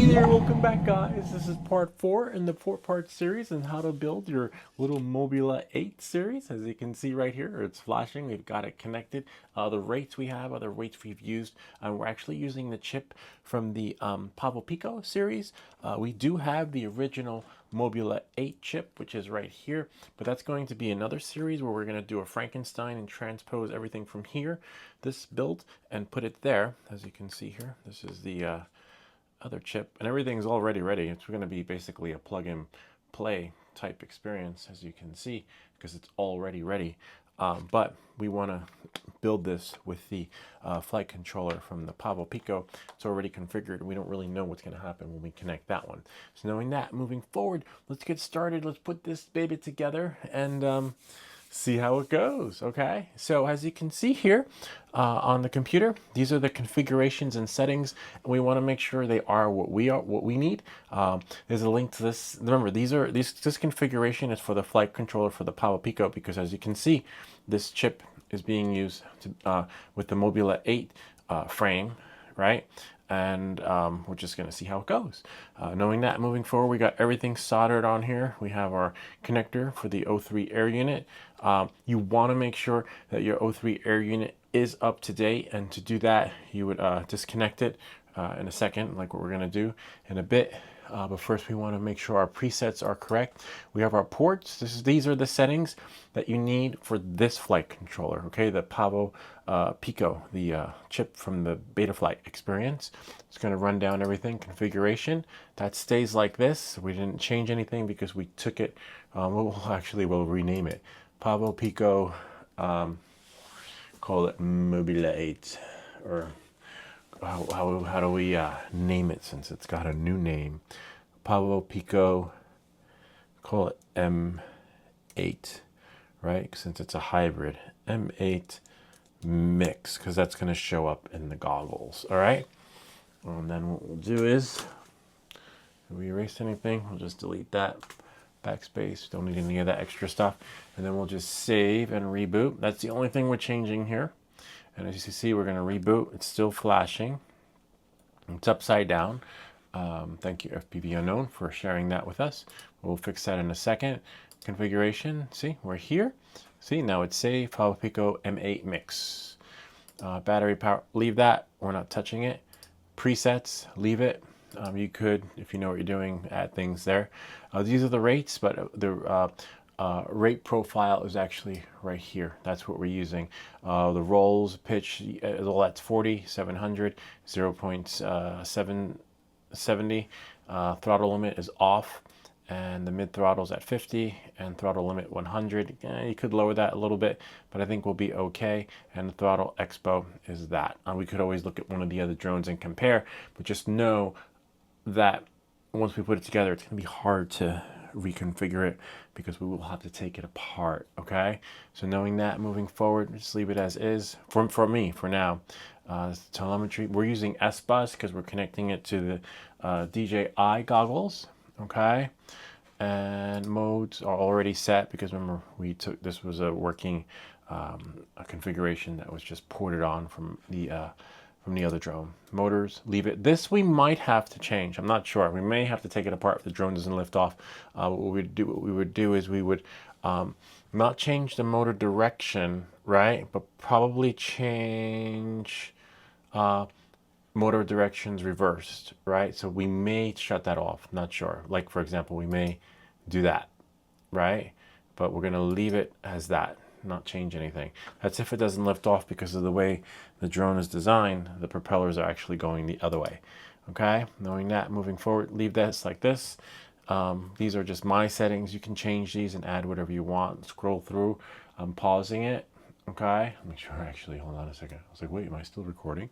there, welcome back guys. This is part 4 in the 4-part series on how to build your little Mobula 8 series. As you can see right here, it's flashing. We've got it connected. The rates we have are the rates we've used. We're actually using the chip from the Pavo Pico series. We do have the original Mobula 8 chip, which is right here, but that's going to be another series where we're going to do a Frankenstein and transpose everything from here, this build, and put it there. As you can see here, this is the other chip, and everything's already ready. It's going to be basically a plug and play type experience, as you can see, because it's already ready. But we want to build this with the flight controller from the Pavo Pico. It's already configured. We don't really know what's going to happen when we connect that one. So knowing that, moving forward, let's get started. Let's put this baby together and see how it goes. Okay, so as you can see here on the computer, these are the configurations and settings, and we want to make sure they are what we need. There's a link to this. Remember, this configuration is for the flight controller for the Pavo Pico, because as you can see, this chip is being used to, with the Mobula 8 frame, right? And we're just going to see how it goes. Knowing that, moving forward, we got everything soldered on here. We have our connector for the O3 air unit. You want to make sure that your O3 air unit is up to date, and to do that, you would disconnect it in a second, like what we're going to do in a bit. But first, we want to make sure our presets are correct. We have our ports. These are the settings that you need for this flight controller. Okay, the Pavo Pico, the chip from the Betaflight experience. It's going to run down everything. Configuration that stays like this. We didn't change anything because we took it. We'll rename it Pavo Pico. Call it Mobula 8, or how do we name it, since it's got a new name? Pavo Pico, call it M8, right? Since it's a hybrid. M8 mix, because that's going to show up in the goggles, all right? And then what we'll do is, if we erase anything, we'll just delete that. Backspace, don't need any of that extra stuff. And then we'll just save and reboot. That's the only thing we're changing here. And as you can see, we're going to reboot. It's still flashing. It's upside down. Thank you, FPV Unknown, for sharing that with us. We'll fix that in a second. Configuration, see, we're here. See, now it's saved, Pavo Pico M8 Mix. Battery power, leave that. We're not touching it. Presets, leave it. You could, if you know what you're doing, add things there. These are the rates, but the rate profile is actually right here. That's what we're using. The rolls, pitch, all that's 40, 700, 0.770. Throttle limit is off, and the mid throttle is at 50, and throttle limit 100. You could lower that a little bit, but I think we'll be okay. And the throttle expo is that. We could always look at one of the other drones and compare, but just know that once we put it together, it's going to be hard to reconfigure it because we will have to take it apart. Okay, so knowing that, moving forward, just leave it as is for me for now. Telemetry, we're using S-Bus because we're connecting it to the DJI goggles. Okay, and modes are already set because remember, this was a working a configuration that was just ported on from the other drone. Motors, leave it. This we might have to change. I'm not sure. We may have to take it apart if the drone doesn't lift off. What we would do is we would not change the motor direction, right? But probably change motor directions reversed, right? So we may shut that off. Not sure. Like for example, we may do that, right? But we're gonna leave it as that. Not change anything. That's if it doesn't lift off, because of the way the drone is designed, the propellers are actually going the other way. Okay, knowing that, moving forward, leave this like this. These are just my settings. You can change these and add whatever you want. Scroll through. I'm pausing it. Okay, make sure. Actually, hold on a second. I was like, wait, am I still recording?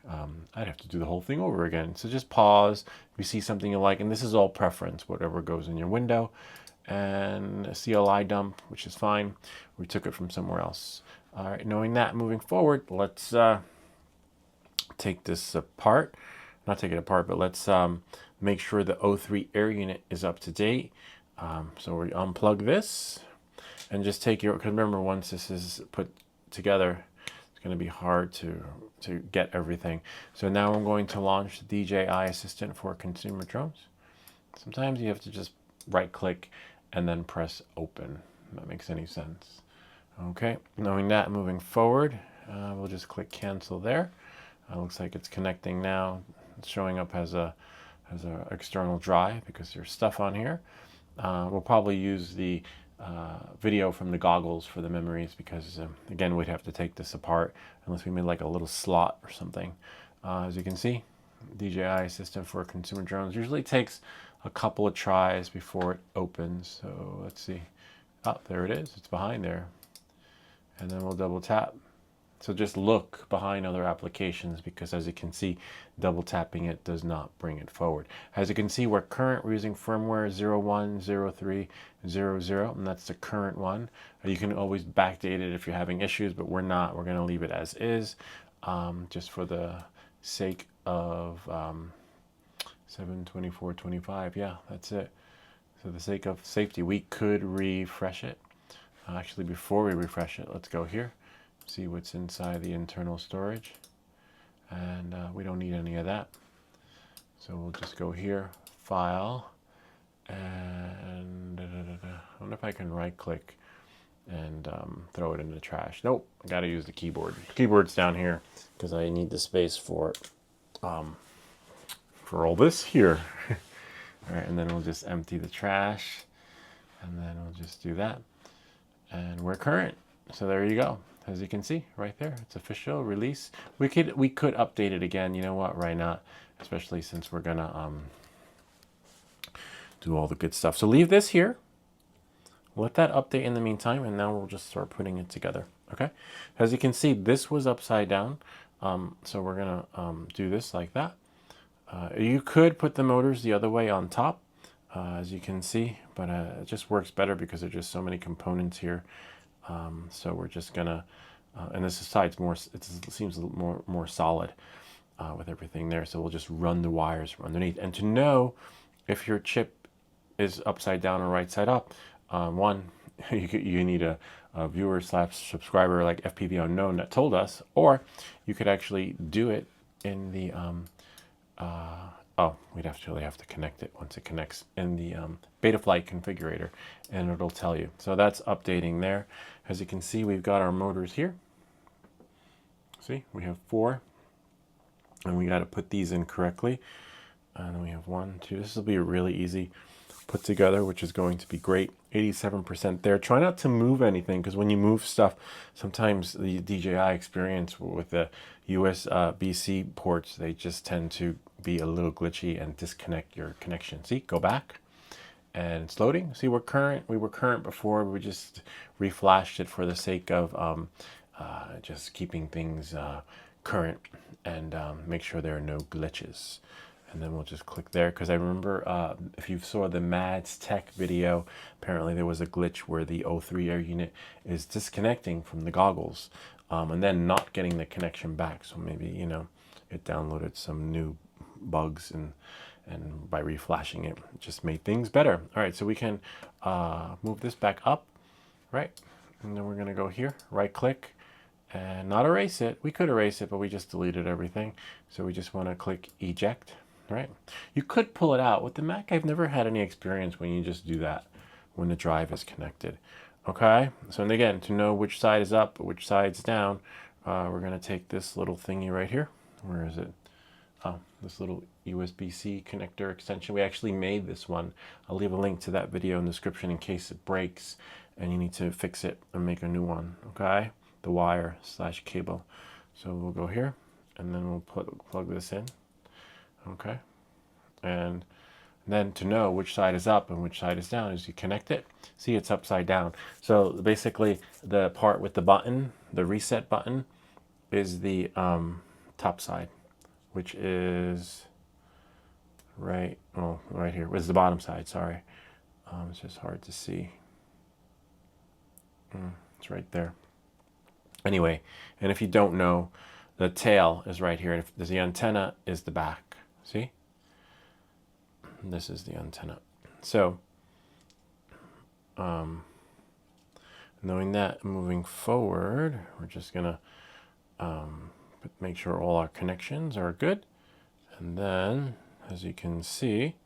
I'd have to do the whole thing over again. So just pause. If you see something you like, and this is all preference, whatever goes in your window. And a CLI dump, which is fine. We took it from somewhere else. All right, knowing that, moving forward, let's take this apart. Not take it apart, but let's make sure the O3 air unit is up to date. So we unplug this and just take your, because remember, once this is put together, it's going to be hard to get everything. So now I'm going to launch the DJI Assistant for consumer drones. Sometimes you have to just right click and then press open. If that makes any sense. Okay, knowing that, moving forward, we'll just click cancel there. Looks like it's connecting now. It's showing up as a external drive because there's stuff on here. We'll probably use the video from the goggles for the memories because again, we'd have to take this apart unless we made like a little slot or something. As you can see, DJI Assistant for consumer drones usually takes a couple of tries before it opens. So let's see. Oh, there it is. It's behind there. And then we'll double tap. So just look behind other applications because as you can see, double tapping it does not bring it forward. As you can see, we're using firmware 010300, and that's the current one. You can always backdate it if you're having issues, but we're not. We're going to leave it as is, just for the sake of 7/24/25. Yeah, that's it. So the sake of safety, we could refresh it. Actually, before we refresh it, let's go here. See what's inside the internal storage, and we don't need any of that, so we'll just go here, file, and I wonder if I can right click and throw it in the trash. Nope, I gotta use the keyboard. The keyboard's down here because I need the space for all this here. All right, and then we'll just empty the trash, and then we'll just do that, and we're current. So there you go. As you can see right there, it's official release. We could update it again. You know what? Why not? Especially since we're gonna do all the good stuff. So leave this here. Let that update in the meantime, and now we'll just start putting it together. Okay. As you can see, this was upside down. So we're gonna do this like that. You could put the motors the other way on top, as you can see, but it just works better because there's just so many components here. So we're just gonna, and this side's more, it seems a little more solid with everything there. So we'll just run the wires from underneath. And to know if your chip is upside down or right side up, one, you need a viewer / subscriber like FPV Unknown that told us, or you could actually do it in the, oh, we'd actually have to connect it once it connects in the Betaflight configurator, and it'll tell you. So that's updating there. As you can see, we've got our motors here. See, we have 4, and we got to put these in correctly. And then we have 1, 2. This will be really easy put together, which is going to be great. 87% there. Try not to move anything, because when you move stuff, sometimes the DJI experience with the USBC ports, they just tend to be a little glitchy and disconnect your connection. See, go back, and it's loading. See, we're current. We were current before. We just reflashed it for the sake of just keeping things current and make sure there are no glitches. And then we'll just click there, because I remember if you saw the Mads Tech video, apparently there was a glitch where the O3 air unit is disconnecting from the goggles and then not getting the connection back. So maybe, you know, it downloaded some new bugs, and by reflashing it just made things better. All right, so we can move this back up, right? And then we're gonna go here, right click, and not erase it. We could erase it, but we just deleted everything. So we just wanna click eject. Right? You could pull it out. With the Mac, I've never had any experience when you just do that when the drive is connected. Okay? So, and again, to know which side is up, which side's down, we're going to take this little thingy right here. Where is it? Oh, this little USBC connector extension. We actually made this one. I'll leave a link to that video in the description in case it breaks and you need to fix it and make a new one. Okay? The wire / cable. So we'll go here, and then we'll plug this in. Okay, and then to know which side is up and which side is down is you connect it. See, it's upside down. So basically the part with the button, the reset button, is the top side, which is right here. Where's the bottom side? Sorry, it's just hard to see. It's right there. Anyway, and if you don't know, the tail is right here. If the antenna is the back. See? This is the antenna. So, knowing that, moving forward, we're just gonna but make sure all our connections are good. And then, as you can see,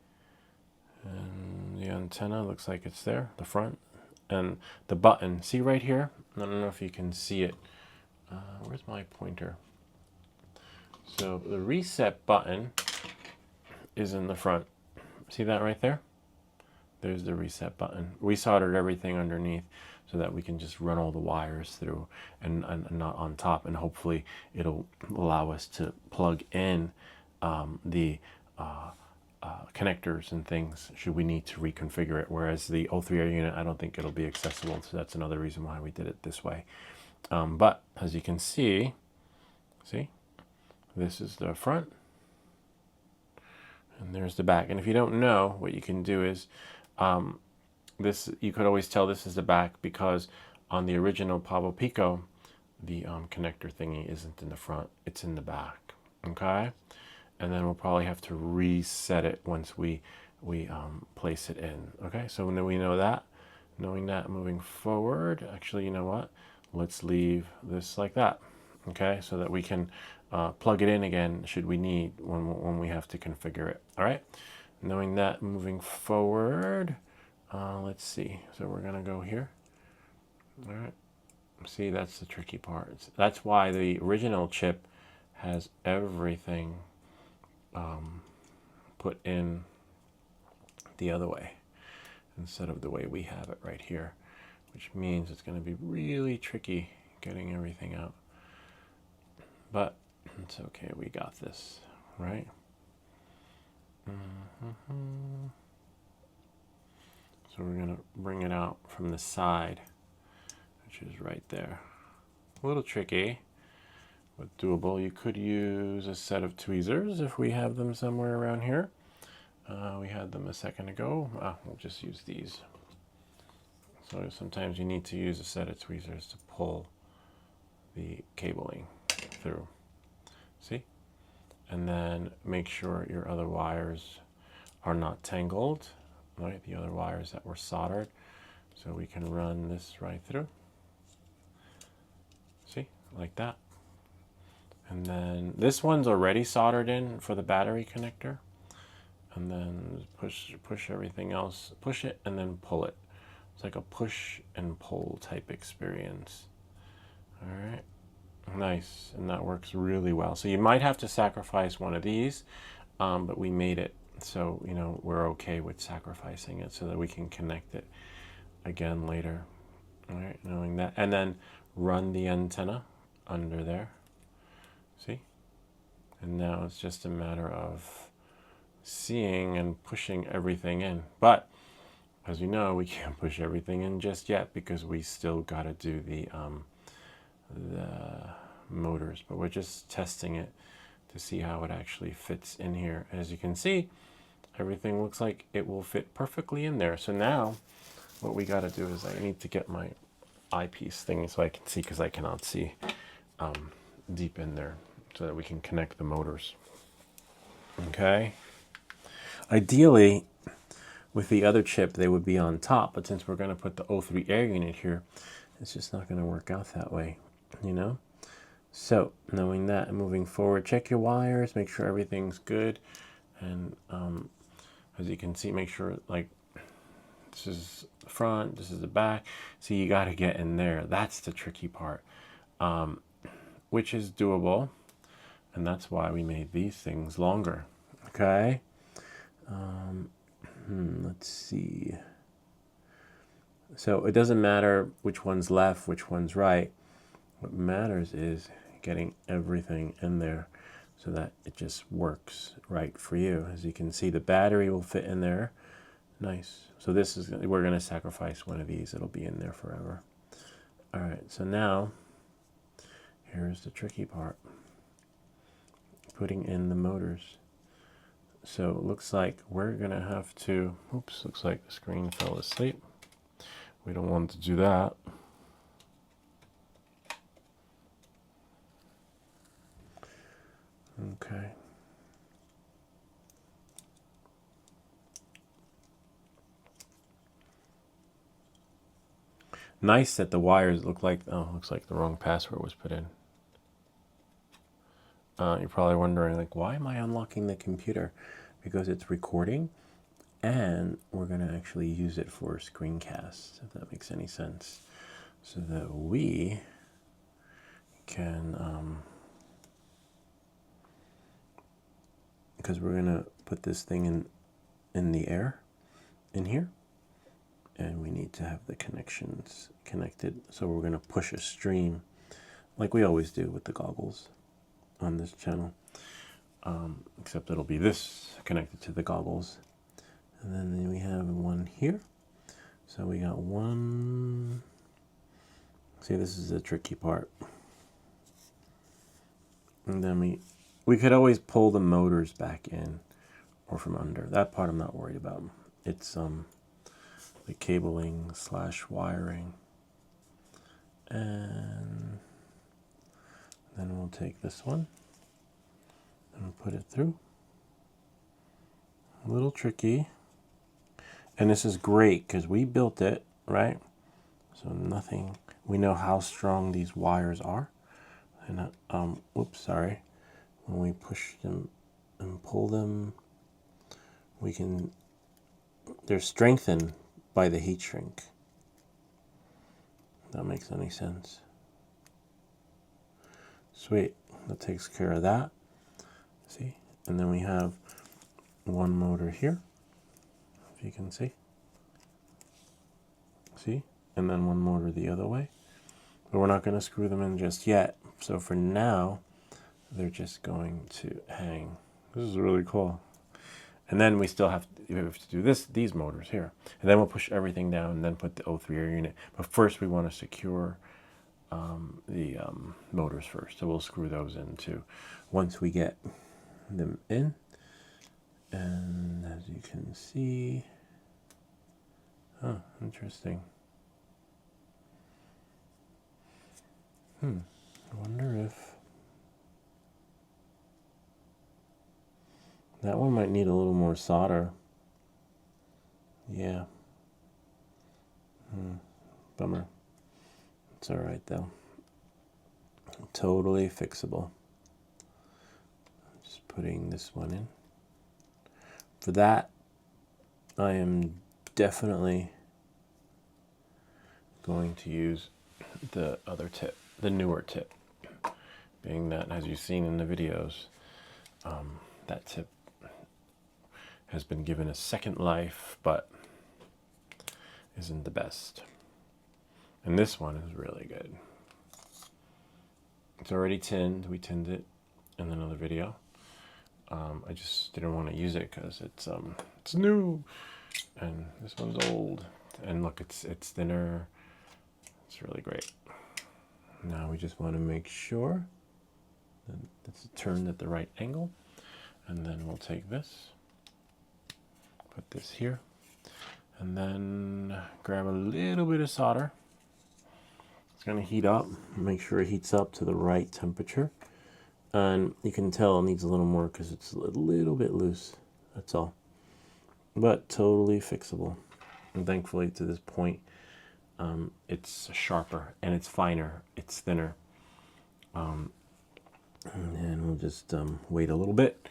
and the antenna looks like it's there, the front, and the button. See right here? I don't know if you can see it. Where's my pointer? So the reset button is in the front. See that right there? There's the reset button. We soldered everything underneath so that we can just run all the wires through and not on top, and hopefully it'll allow us to plug in the connectors and things should we need to reconfigure it, whereas the O3R unit, I don't think it'll be accessible, so that's another reason why we did it this way. But as you can see, this is the front and there's the back. And if you don't know, what you can do is this, you could always tell this is the back because on the original Pavo Pico, the connector thingy isn't in the front, it's in the back. Okay, and then we'll probably have to reset it once we place it in. Okay, so when we know that, knowing that moving forward, actually, you know what? Let's leave this like that. Okay, so that we can plug it in again should we need when we have to configure it. All right, knowing that moving forward, let's see. So we're gonna go here. All right. See, that's the tricky part. That's why the original chip has everything put in the other way instead of the way we have it right here, which means it's going to be really tricky getting everything out. But it's okay, we got this, right? So we're going to bring it out from the side, which is right there. A little tricky, but doable. You could use a set of tweezers if we have them somewhere around here. We had them a second ago. We'll just use these. So sometimes you need to use a set of tweezers to pull the cabling through. See? And then make sure your other wires are not tangled, right? The other wires that were soldered. So we can run this right through. See? Like that. And then this one's already soldered in for the battery connector. And then push everything else, push it and then pull it. It's like a push and pull type experience. All right, nice, and that works really well. So you might have to sacrifice one of these, but we made it, so you know we're okay with sacrificing it so that we can connect it again later. All right, knowing that, and then run the antenna under there. See, and now it's just a matter of seeing and pushing everything in. But as you know, we can't push everything in just yet because we still got to do the motors. But we're just testing it to see how it actually fits in here. As you can see, everything looks like it will fit perfectly in there. So now what we got to do is I need to get my eyepiece thing so I can see, because I cannot see deep in there, so that we can connect the motors. Okay. Ideally, with the other chip, they would be on top, but since we're going to put the O3R unit here, it's just not going to work out that way, you know? So, knowing that and moving forward, check your wires, make sure everything's good, and as you can see, make sure, like, this is the front, this is the back. See, you got to get in there. That's the tricky part, which is doable, and that's why we made these things longer, okay? Let's see. So it doesn't matter which one's left, which one's right. What matters is getting everything in there so that it just works right for you. As you can see, the battery will fit in there. Nice. So this is, we're going to sacrifice one of these. It'll be in there forever. All right. So now here's the tricky part. Putting in the motors. So it looks like we're going to have to, oops, looks like the screen fell asleep. We don't want to do that. Okay. Nice that the wires look like, oh, looks like the wrong password was put in. You're probably wondering, like, why am I unlocking the computer? Because it's recording, and we're going to actually use it for screencasts, if that makes any sense, so that we can, because we're going to put this thing in the air in here, and we need to have the connections connected. So we're going to push a stream like we always do with the goggles on this channel, except it'll be this connected to the goggles. And then we have one here. So we got one. See, this is the tricky part. And then we could always pull the motors back in or from under. That part I'm not worried about. It's the cabling / wiring. And then we'll take this one and put it through. A little tricky. And this is great because we built it, right? So nothing, we know how strong these wires are. And whoops, sorry. When we push them and pull them, they're strengthened by the heat shrink. If that makes any sense. Sweet, that takes care of that. See, and then we have one motor here, if you can see. See, and then one motor the other way. But we're not going to screw them in just yet. So for now, they're just going to hang. This is really cool. And then we still have to do these motors here. And then we'll push everything down and then put the O3 air unit. But first we want to secure the motors first. So we'll screw those in too once we get them in. And as you can see, oh, interesting. I wonder if that one might need a little more solder. Yeah. Bummer. It's all right though. Totally fixable. Just putting this one in. For that, I am definitely going to use the other tip, the newer tip, being that, as you've seen in the videos, that tip has been given a second life, but isn't the best. And this one is really good. It's already tinned. We tinned it in another video. I just didn't want to use it because it's new, and this one's old. And look, it's thinner. It's really great. Now we just want to make sure that it's turned at the right angle, and then we'll take this, put this here, and then grab a little bit of solder. It's going to heat up. Make sure it heats up to the right temperature. And you can tell it needs a little more because it's a little bit loose. That's all. But totally fixable. And thankfully to this point, it's sharper and it's finer. It's thinner. And we'll just wait a little bit.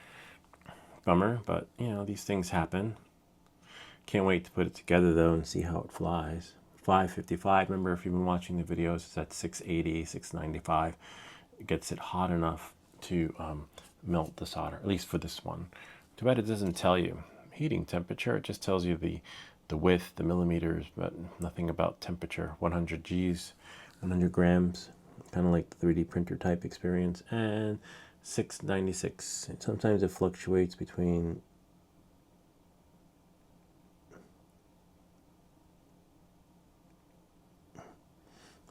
Bummer, but you know, these things happen. Can't wait to put it together though and see how it flies. 555, remember if you've been watching the videos, it's at 680, 695. It gets it hot enough to melt the solder, at least for this one. Too bad it doesn't tell you heating temperature. It just tells you the width, the millimeters, but nothing about temperature. 100 G's, 100 grams, kind of like the 3D printer type experience. And 696. Sometimes it fluctuates between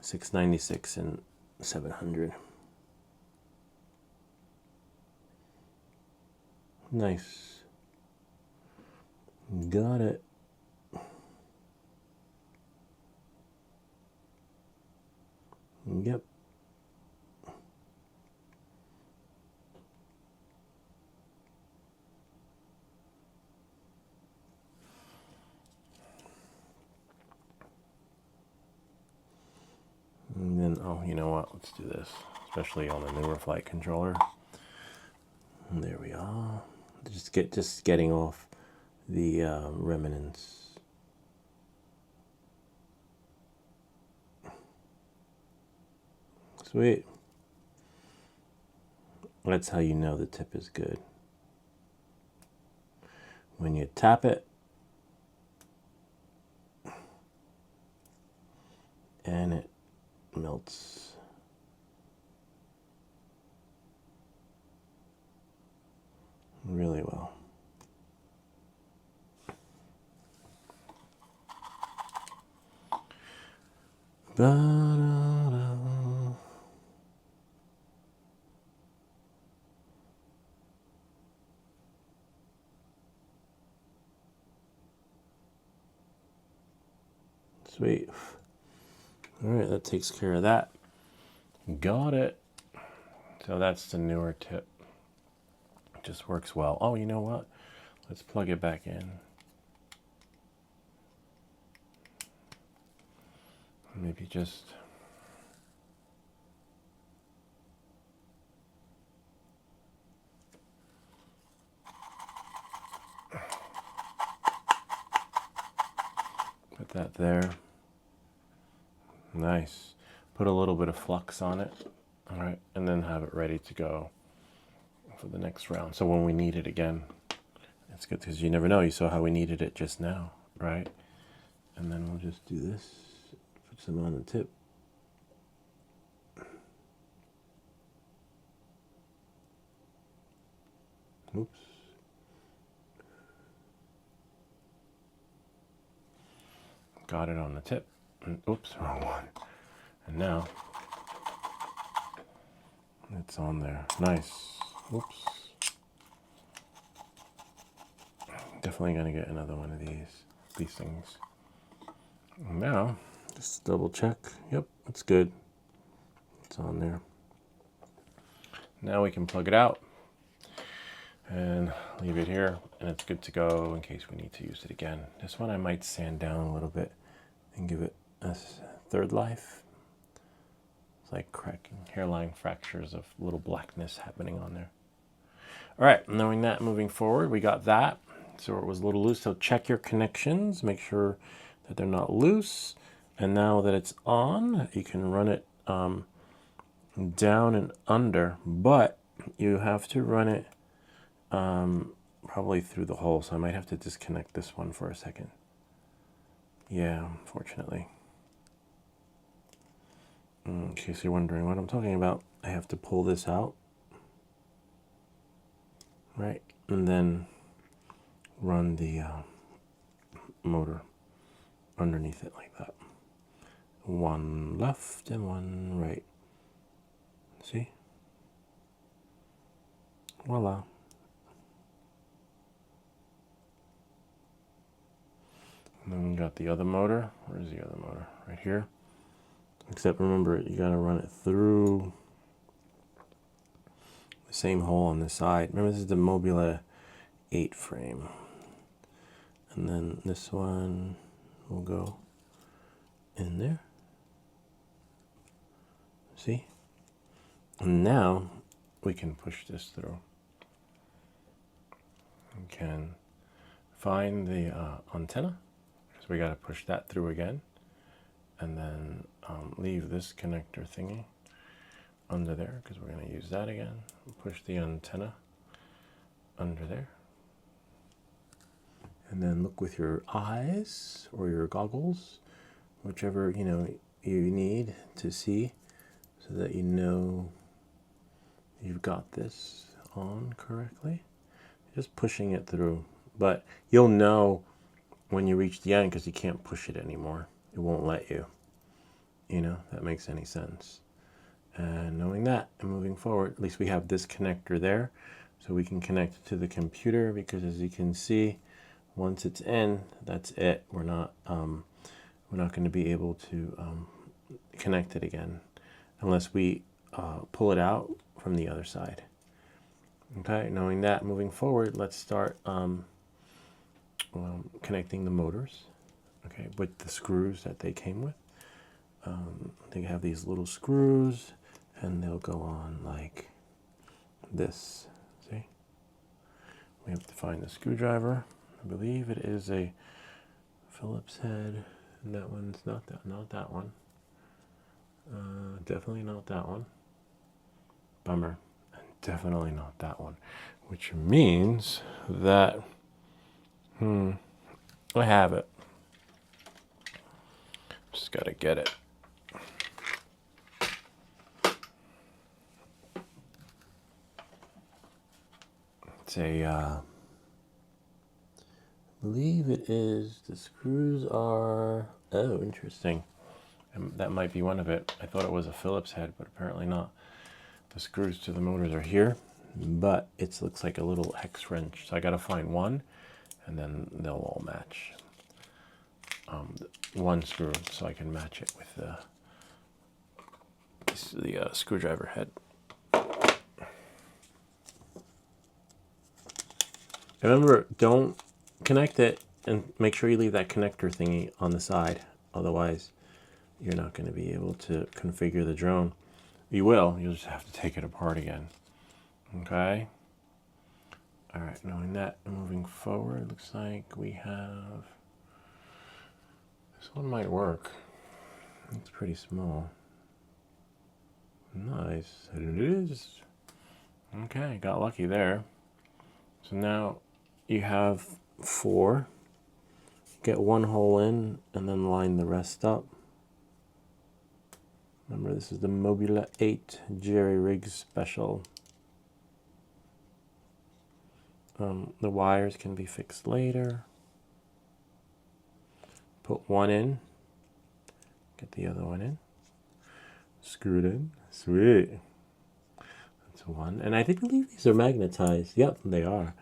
696 and 700. Nice. Got it. Yep. And then, oh, you know what? Let's do this, especially on the newer flight controller. And there we are. Just getting off the remnants. Sweet. That's how you know the tip is good. When you tap it and it melts. Really well. Ba-da-da. Sweet. All right, that takes care of that. Got it. So that's the newer tip. It just works well. Oh, you know what? Let's plug it back in. Maybe just put that there. Nice. Put a little bit of flux on it. All right, and then have it ready to go for the next round. So when we need it again, it's good because you never know. You saw how we needed it just now, right? And then we'll just do this. Put some on the tip. Oops. Got it on the tip. Oops, wrong one. And now it's on there. Nice. Oops. Definitely gonna get another one of these things. Now, just double check. Yep, it's good. It's on there. Now we can plug it out and leave it here, and it's good to go in case we need to use it again. This one I might sand down a little bit and give it a third life. It's like cracking hairline fractures of little blackness happening on there. All right, knowing that, moving forward, we got that. So it was a little loose, so check your connections, make sure that they're not loose. And now that it's on, you can run it down and under, but you have to run it probably through the hole, so I might have to disconnect this one for a second. Yeah, unfortunately. In case you're wondering what I'm talking about, I have to pull this out, right, and then run the motor underneath it like that. One left and one right. See? Voila. And then we got the other motor. Where's the other motor? Right here. Except remember, you gotta run it through the same hole on the side. Remember, this is the Mobula8 frame. And then this one will go in there. See? And now we can push this through. We can find the antenna, because we got to push that through again. And then leave this connector thingy under there, because we're going to use that again. Push the antenna under there. And then look with your eyes or your goggles, whichever you need to see, so that you know you've got this on correctly. Just pushing it through, but you'll know when you reach the end because you can't push it anymore. It won't let you. That makes any sense. And knowing that and moving forward, at least we have this connector there, so we can connect it to the computer, because as you can see, once it's in, that's it. We're not going to be able to connect it again unless we pull it out from the other side. Okay, knowing that, moving forward, let's start connecting the motors. Okay, with the screws that they came with. They have these little screws, and they'll go on like this. See? We have to find the screwdriver. I believe it is a Phillips head, and that one's not that one. Definitely not that one. Bummer. And definitely not that one. Which means that I have it. Just gotta get it. It's a, I believe it is, the screws are, oh, interesting. That might be one of it. I thought it was a Phillips head, but apparently not. The screws to the motors are here, but it looks like a little hex wrench. So I gotta find one, and then they'll all match. One screw, so I can match it with the screwdriver head. Remember, don't connect it, and make sure you leave that connector thingy on the side. Otherwise, you're not going to be able to configure the drone. You will, you'll just have to take it apart again. Okay? Alright, knowing that, moving forward, looks like we have... This one might work. It's pretty small. Nice. It is. Okay, got lucky there. So now you have 4. Get one hole in and then line the rest up. Remember, this is the Mobula8 Jerry Rig Special. The wires can be fixed later. Put one in. Get the other one in. Screw it in. Sweet. That's one. And I believe these are magnetized. Yep, they are.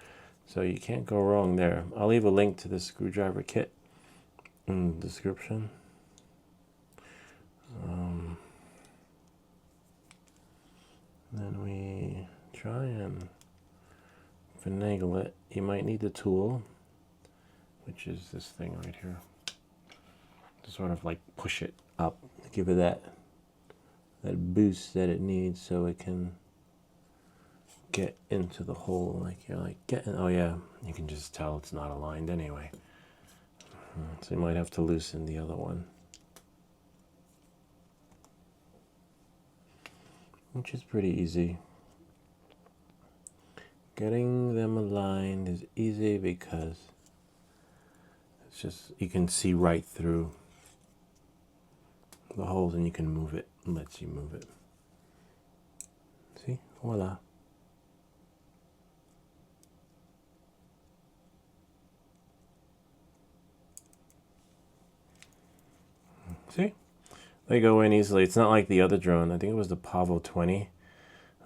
So you can't go wrong there. I'll leave a link to the screwdriver kit in the description. Then we try and finagle it. You might need the tool, which is this thing right here, to sort of like push it up, give it that boost that it needs so it can get into the hole. Like you're like getting, oh yeah, you can just tell it's not aligned anyway. So you might have to loosen the other one, which is pretty easy. Getting them aligned is easy because it's just, you can see right through the holes and you can move it. It lets you move it. See? Voila. See? They go in easily. It's not like the other drone. I think it was the Pavo 20.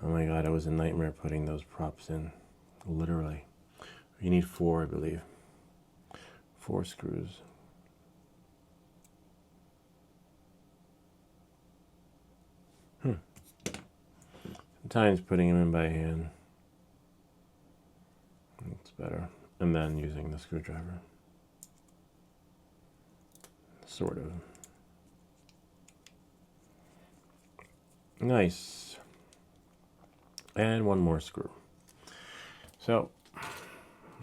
Oh my god, it was a nightmare putting those props in. Literally. You need 4, I believe. 4 screws. Sometimes putting them in by hand. It's better. And then using the screwdriver. Sort of. Nice. And one more screw. So,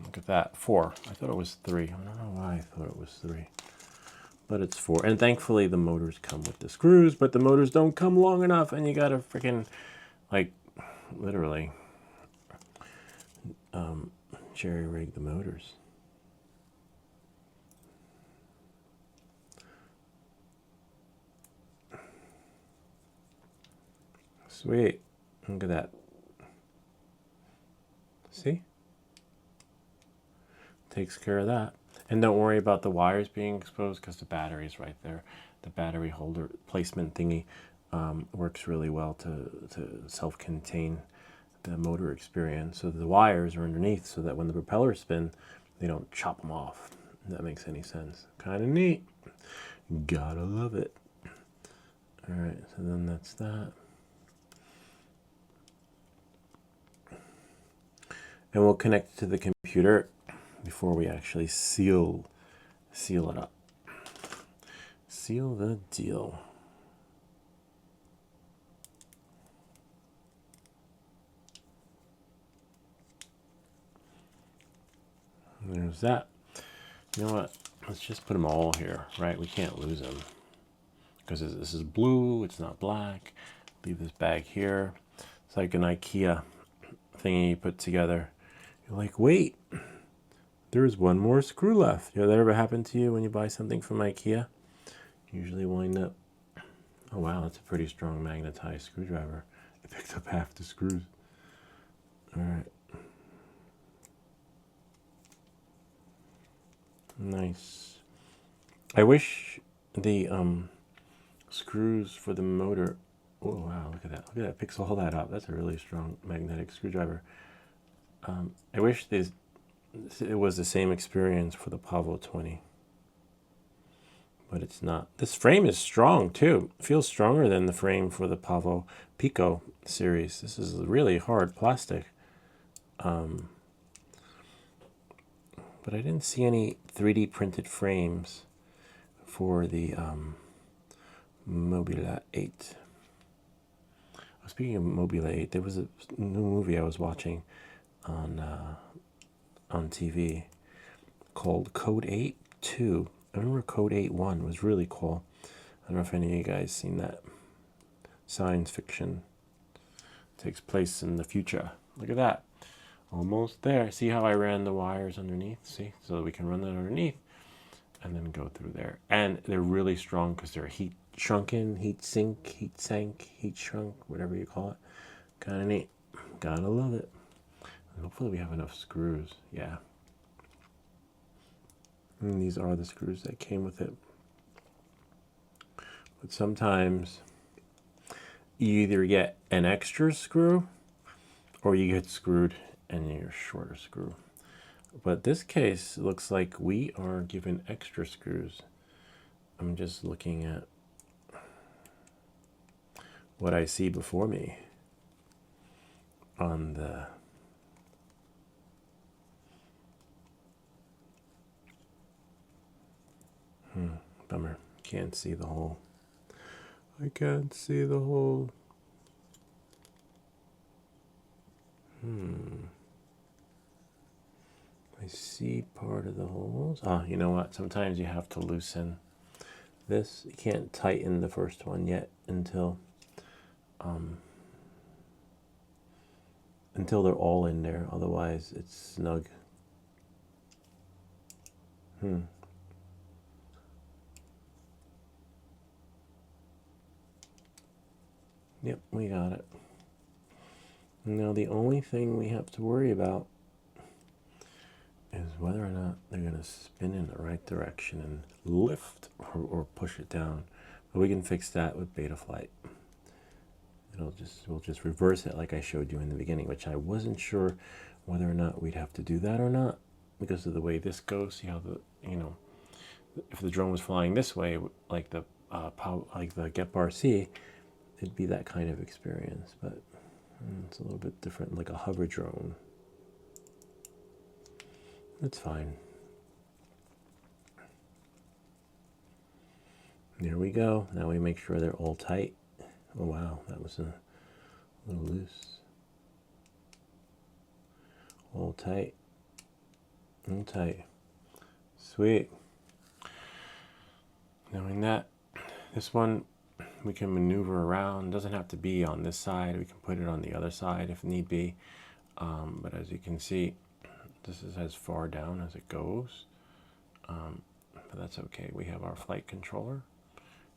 look at that. 4. I thought it was 3. I don't know why I thought it was 3. But it's 4. And thankfully the motors come with the screws, but the motors don't come long enough, and you gotta freaking, like, literally jerry rig the motors. Sweet. Look at that. See? Takes care of that. And don't worry about the wires being exposed because the battery's right there. The battery holder placement thingy works really well to self-contain the motor experience. So the wires are underneath so that when the propellers spin, they don't chop them off. If that makes any sense. Kind of neat. Gotta love it. All right, so then that's that. And we'll connect it to the computer before we actually seal it up. Seal the deal. There's that. You know what? Let's just put them all here, right? We can't lose them because this is blue. It's not black. Leave this bag here. It's like an IKEA thingy you put together. You're like, wait, there's one more screw left. You know, that ever happened to you when you buy something from IKEA? You usually wind up, oh wow, that's a pretty strong magnetized screwdriver. It picked up half the screws. All right. Nice. I wish the screws for the motor, oh wow, look at that. Look at that, picks all that up. That's a really strong magnetic screwdriver. I wish it was the same experience for the Pavo 20. But it's not. This frame is strong too. It feels stronger than the frame for the Pavo Pico series. This is really hard plastic. But I didn't see any 3D printed frames for the Mobula8. Speaking of Mobula8, there was a new movie I was watching on TV called Code 8 2. I remember Code 8-1 was really cool. I don't know if any of you guys seen that. Science fiction. Takes place in the future. Look at that. Almost there. See how I ran the wires underneath? See? So that we can run that underneath and then go through there. And they're really strong because they're heat shrunken, heat sink, heat sank, heat shrunk, whatever you call it. Kind of neat. Gotta love it. And hopefully we have enough screws. Yeah. And these are the screws that came with it. But sometimes you either get an extra screw or you get screwed and you're a shorter screw. But this case looks like we are given extra screws. I'm just looking at what I see before me on the bummer. Can't see the hole. I can't see the hole. I see part of the holes. Ah, you know what? Sometimes you have to loosen this. You can't tighten the first one yet until they're all in there. Otherwise, it's snug. Yep, we got it. Now the only thing we have to worry about is whether or not they're going to spin in the right direction and lift or push it down. But we can fix that with Betaflight. We'll just reverse it like I showed you in the beginning, which I wasn't sure whether or not we'd have to do that or not because of the way this goes. See how if the drone was flying this way, like the Get Bar C, it'd be that kind of experience, but it's a little bit different, like a hover drone. It's fine. There we go. Now we make sure they're all tight. Oh wow, that was a little loose. All tight. All tight. Sweet. Knowing that, this one we can maneuver around. Doesn't have to be on this side. We can put it on the other side if need be. But as you can see, this is as far down as it goes. But that's okay. We have our flight controller.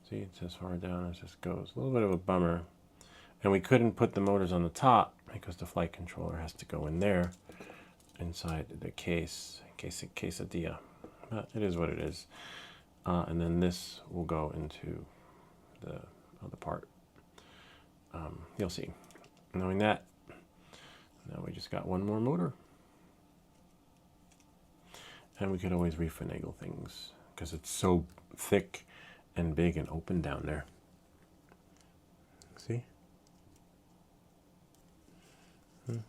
See, it's as far down as this goes. A little bit of a bummer. And we couldn't put the motors on the top because the flight controller has to go in there inside the case, quesadilla. But it is what it is. And then this will go into the other part. You'll see. Knowing that, now we just got one more motor. And we could always refinagle things because it's so thick and big and open down there. See? Oh,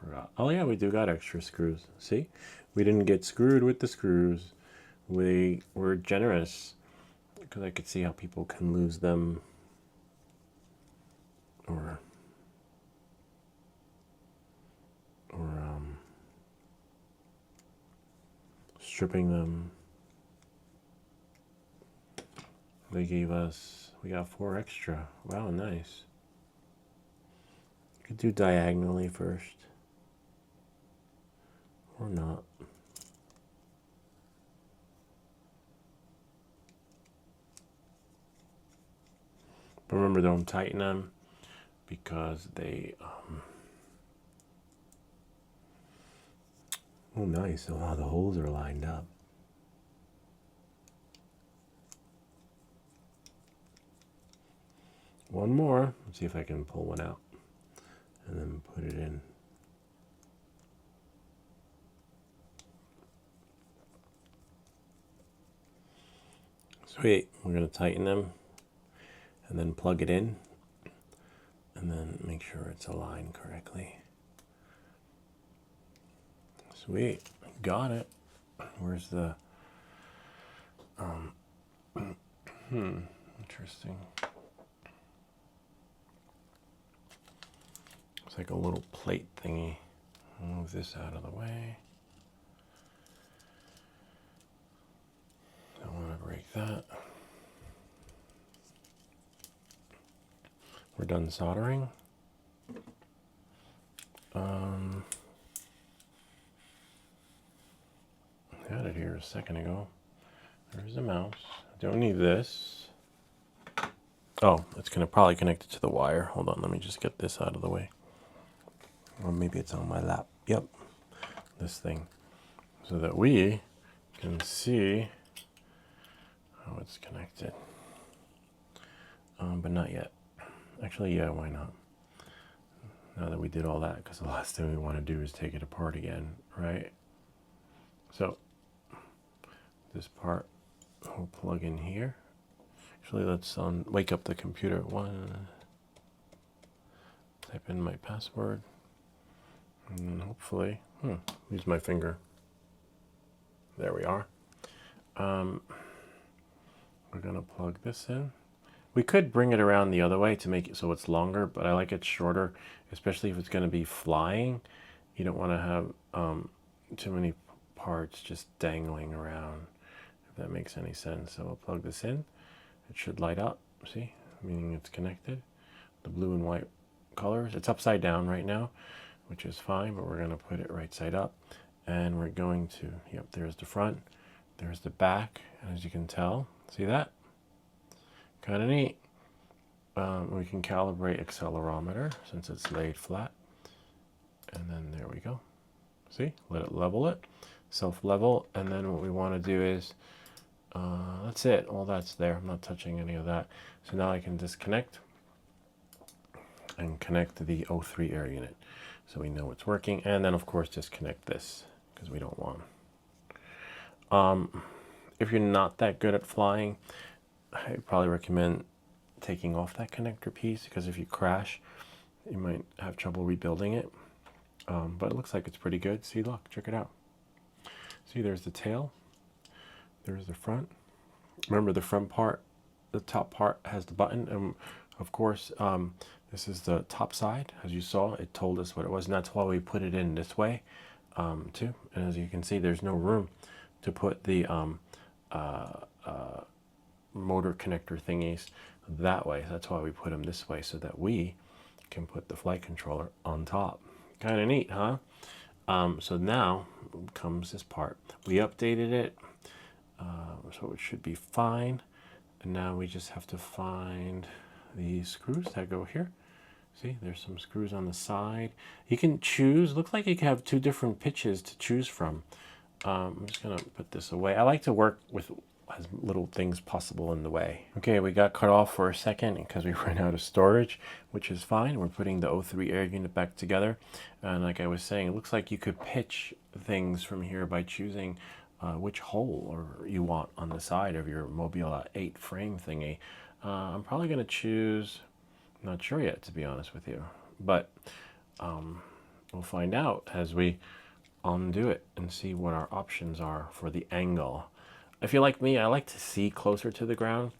forgot. Oh yeah, we do got extra screws. See? We didn't get screwed with the screws. We were generous because I could see how people can lose them stripping them. They gave us, we got 4 extra. Wow, nice. You could do diagonally first. Or not. But remember, don't tighten them because they, oh nice, oh, the holes are lined up. One more, let's see if I can pull one out and then put it in. Sweet, we're going to tighten them and then plug it in and then make sure it's aligned correctly. Sweet, got it. Where's the, interesting. It's like a little plate thingy. I'll move this out of the way. Don't want to break that. We're done soldering. I had it here a second ago. There's the mouse. Don't need this. Oh, it's going to probably connect it to the wire. Hold on, let me just get this out of the way. Or maybe it's on my lap. Yep, this thing. So that we can see how it's connected. But not yet. Actually, yeah, why not? Now that we did all that, because the last thing we want to do is take it apart again, right? So, this part will plug in here. Actually, let's wake up the computer. Type in my password. And hopefully, use my finger. There we are. We're gonna plug this in. We could bring it around the other way to make it so it's longer, but I like it shorter, especially if it's gonna be flying. You don't wanna have too many parts just dangling around, if that makes any sense. So we'll plug this in. It should light up, see, meaning it's connected. The blue and white colors. It's upside down right now, which is fine, but we're going to put it right side up. And we're going to, yep, there's the front, there's the back, and as you can tell, see that? Kind of neat. We can calibrate accelerometer since it's laid flat. And then there we go. See, let it level it, self-level, and then what we want to do is, that's it, all that's there. I'm not touching any of that. So now I can disconnect and connect the O3 air unit. So we know it's working, and then of course disconnect this because we don't want. If you're not that good at flying, I probably recommend taking off that connector piece because if you crash, you might have trouble rebuilding it. But it looks like it's pretty good. See, look, check it out. See, there's the tail. There's the front. Remember the front part, the top part has the button, and of course, this is the top side. As you saw, it told us what it was, and that's why we put it in this way, too. And as you can see, there's no room to put the motor connector thingies that way. That's why we put them this way, so that we can put the flight controller on top. Kind of neat, huh? So now comes this part. We updated it, so it should be fine. And now we just have to find the screws that go here. See, there's some screws on the side. You can choose, looks like you can have 2 different pitches to choose from. I'm just gonna put this away. I like to work with as little things possible in the way. Okay, we got cut off for a second because we ran out of storage, which is fine. We're putting the O3 air unit back together. And like I was saying, it looks like you could pitch things from here by choosing which hole you want on the side of your Mobula 8 frame thingy. I'm probably gonna choose, I'm not sure yet, to be honest with you, but we'll find out as we undo it and see what our options are for the angle. If you're like me, I like to see closer to the ground.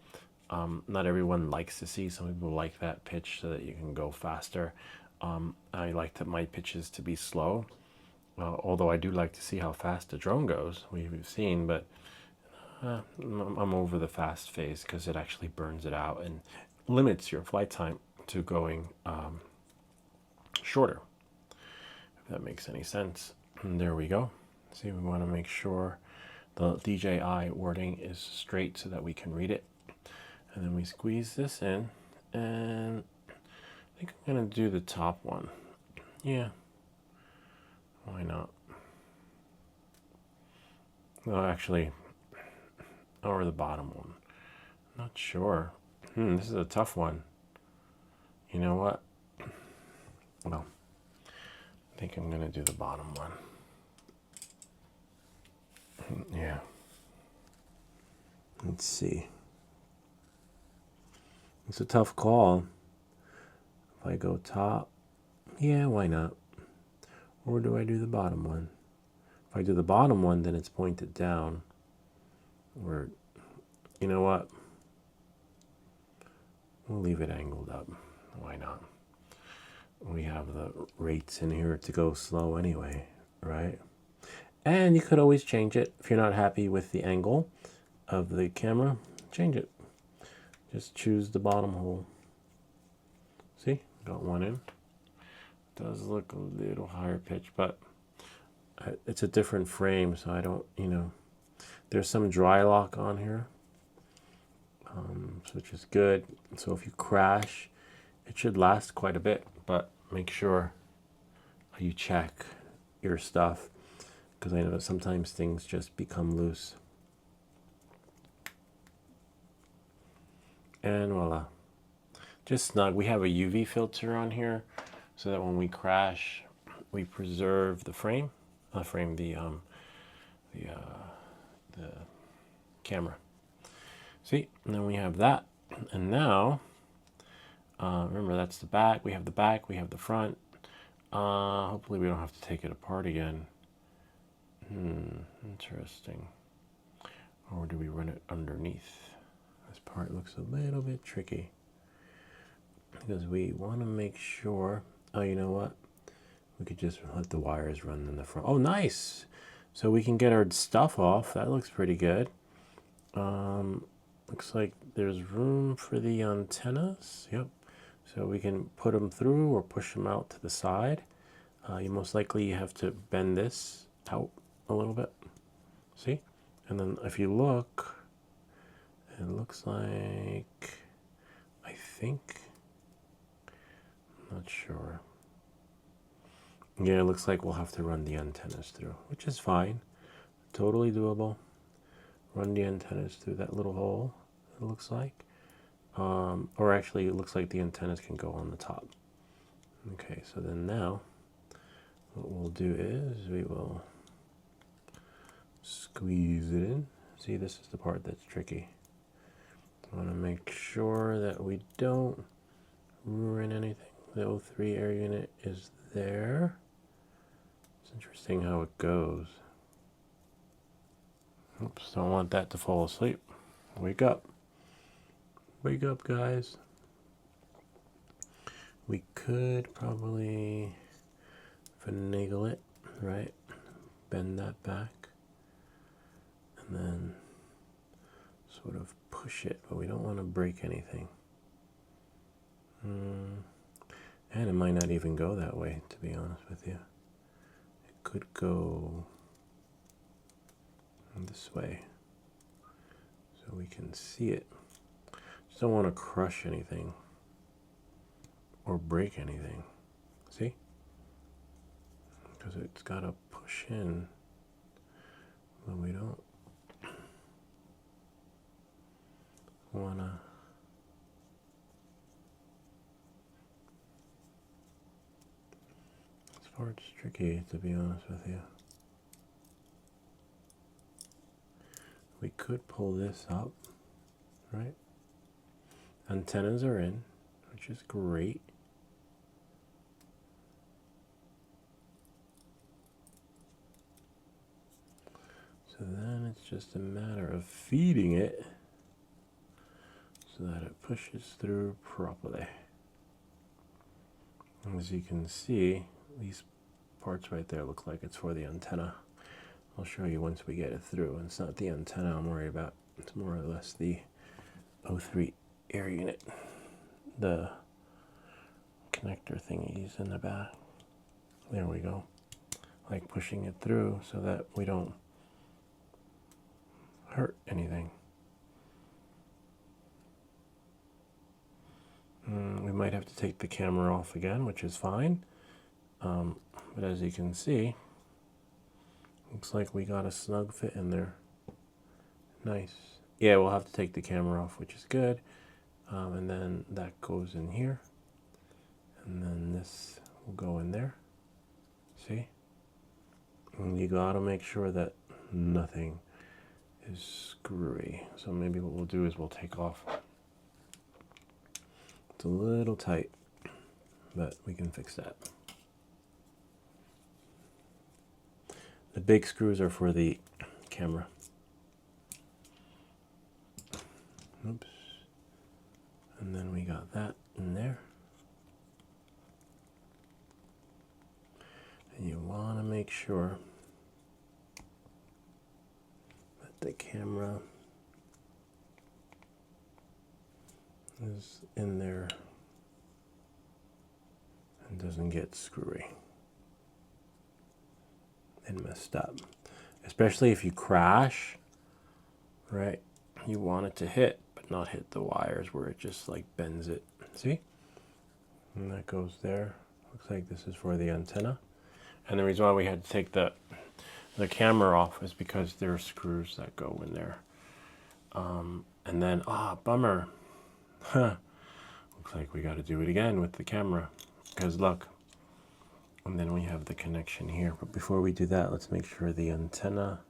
Not everyone likes to see. Some people like that pitch so that you can go faster. I like my pitches to be slow. Although I do like to see how fast the drone goes, we've seen, but I'm over the fast phase because it actually burns it out and limits your flight time to going shorter, if that makes any sense. And there we go. See, we want to make sure the DJI wording is straight so that we can read it. And then we squeeze this in, and I think I'm going to do the top one. Yeah, why not? No, actually, or the bottom one. Not sure. This is a tough one. You know what? Well, I think I'm going to do the bottom one. Yeah. Let's see. It's a tough call. If I go top, yeah, why not? Or do I do the bottom one? If I do the bottom one, then it's pointed down. Or, you know what? We'll leave it angled up. Why not? We have the rates in here to go slow anyway, right? And you could always change it. If you're not happy with the angle of the camera, change it. Just choose the bottom hole. See? Got one in. Does look a little higher pitch, but it's a different frame, so I don't, there's some dry lock on here, which is good. So if you crash, it should last quite a bit, but make sure you check your stuff, because I know sometimes things just become loose. And voila, just snug. We have a UV filter on here so that when we crash, we preserve the frame, the camera. See, and then we have that. And now, remember that's the back. We have the back, we have the front. Hopefully we don't have to take it apart again. Interesting. Or do we run it underneath? This part looks a little bit tricky, because we want to make sure, oh, you know what? We could just let the wires run in the front. Oh, nice. So we can get our stuff off. That looks pretty good. Looks like there's room for the antennas. Yep. So we can put them through or push them out to the side. You most likely have to bend this out a little bit. See? And then if you look, it looks like, I think, I'm not sure. Yeah, it looks like we'll have to run the antennas through, which is fine. Totally doable. Run the antennas through that little hole, it looks like. Or actually, it looks like the antennas can go on the top. Okay, so then now, what we'll do is we will squeeze it in. See, this is the part that's tricky. I want to make sure that we don't ruin anything. The O3 air unit is there. It's interesting how it goes. Oops, don't want that to fall asleep. Wake up. Wake up, guys. We could probably finagle it, right? Bend that back. And then sort of push it, but we don't want to break anything. And it might not even go that way, to be honest with you. It could go this way, so we can see it. Just don't want to crush anything or break anything. See? Because it's got to push in, but we don't want to. This part's tricky, to be honest with you. We could pull this up, right? Antennas are in, which is great. So then it's just a matter of feeding it so that it pushes through properly. As you can see, these parts right there look like it's for the antenna. I'll show you once we get it through. And it's not the antenna I'm worried about. It's more or less the O3 air unit, the connector thingies in the back. There we go. Like pushing it through so that we don't hurt anything. We might have to take the camera off again, which is fine. But as you can see, looks like we got a snug fit in there. Nice. Yeah, we'll have to take the camera off, which is good. And then that goes in here. And then this will go in there. See? And you gotta make sure that nothing is screwy. So maybe what we'll do is we'll take off. It's a little tight, but we can fix that. The big screws are for the camera. Oops. And then we got that in there. And you want to make sure that the camera is in there and doesn't get screwy and messed up. Especially if you crash, right? You want it to hit, but not hit the wires where it just like bends it. See? And that goes there. Looks like this is for the antenna. And the reason why we had to take the camera off is because there are screws that go in there. And then, bummer. Looks like we got to do it again with the camera. Because look. And then we have the connection here. But before we do that, let's make sure the antenna,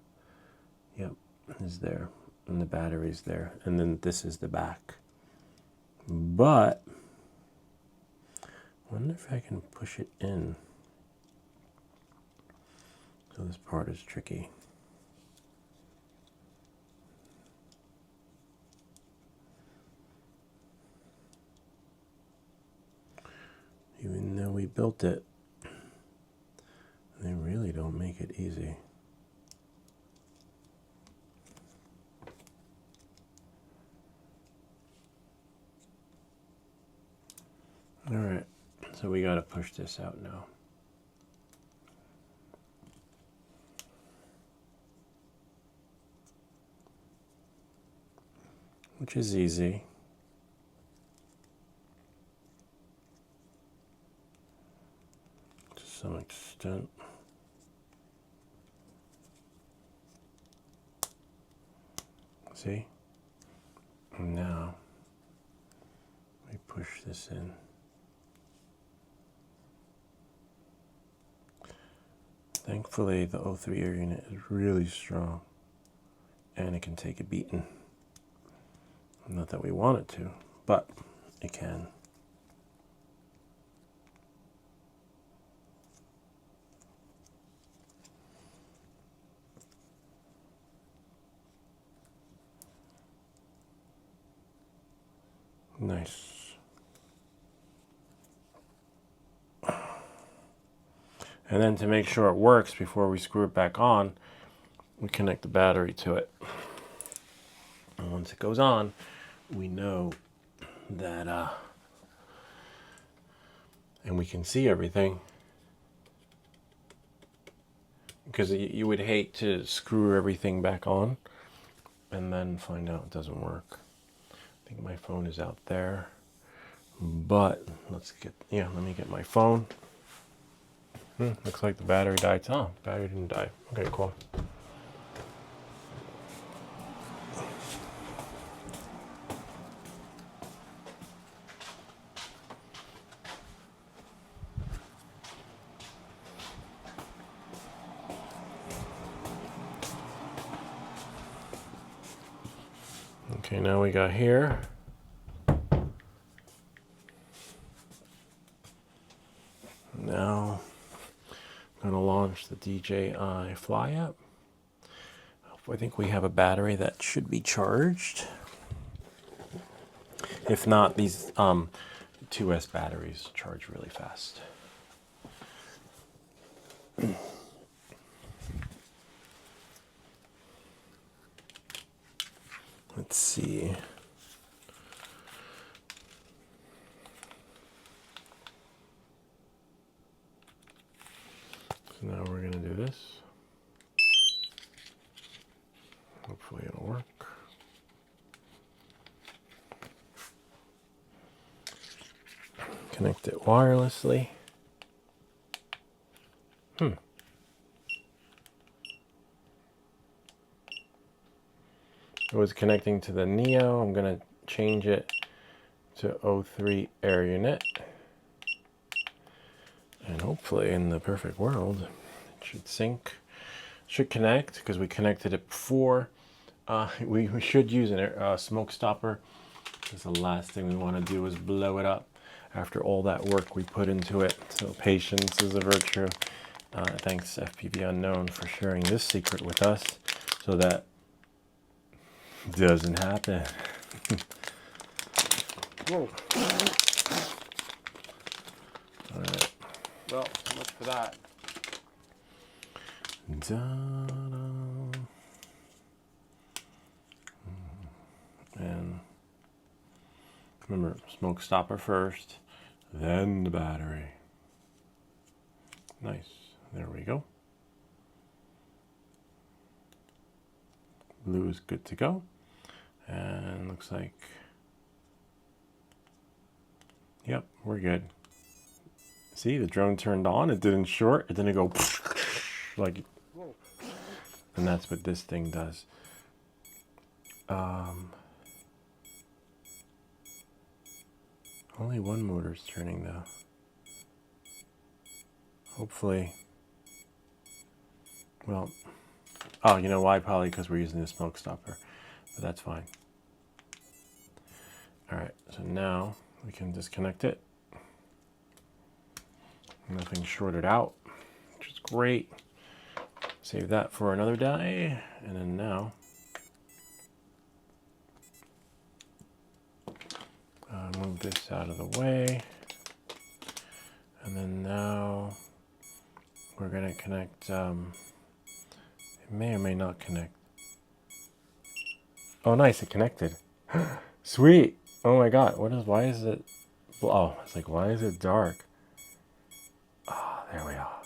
yep, is there. And the battery's there. And then this is the back. But, I wonder if I can push it in. So this part is tricky. Even though we built it, they really don't make it easy. All right, so we got to push this out now. Which is easy. To some extent. See? And now we push this in. Thankfully, the O3 air unit is really strong and it can take a beating. Not that we want it to, but it can. Nice. And then to make sure it works before we screw it back on, we connect the battery to it. And once it goes on, we know that, and we can see everything. Because you would hate to screw everything back on and then find out it doesn't work. I think my phone is out there. But let's get, let me get my phone. Looks like the battery died. Oh, the battery didn't die. Okay, cool. Okay, now we got here. Now I'm going to launch the DJI Fly app. I think we have a battery that should be charged. If not, these 2S batteries charge really fast. Let's see. So now we're going to do this. Hopefully it'll work. Connect it wirelessly. It was connecting to the Neo. I'm going to change it to 03 air unit. And hopefully in the perfect world, it should sync. Should connect because we connected it before. We should use a smoke stopper because the last thing we want to do is blow it up after all that work we put into it. So patience is a virtue. Thanks FPV Unknown for sharing this secret with us so that doesn't happen. Whoa. All right. Well, so much for that. And remember, smoke stopper first, then the battery. Nice. There we go. Blue is good to go. And looks like, yep, we're good. See, the drone turned on, it didn't short, it didn't go like, and that's what this thing does. Only one motor's turning though. Hopefully, well, oh, you know why? Probably because we're using the smoke stopper, but that's fine. All right, so now we can disconnect it. Nothing shorted out, which is great. Save that for another day, and then now move this out of the way, and then now we're going to connect. It may or may not connect. Oh, nice! It connected. Sweet. Oh my God! What is? Why is it? Oh, it's like, why is it dark? Oh, there we are.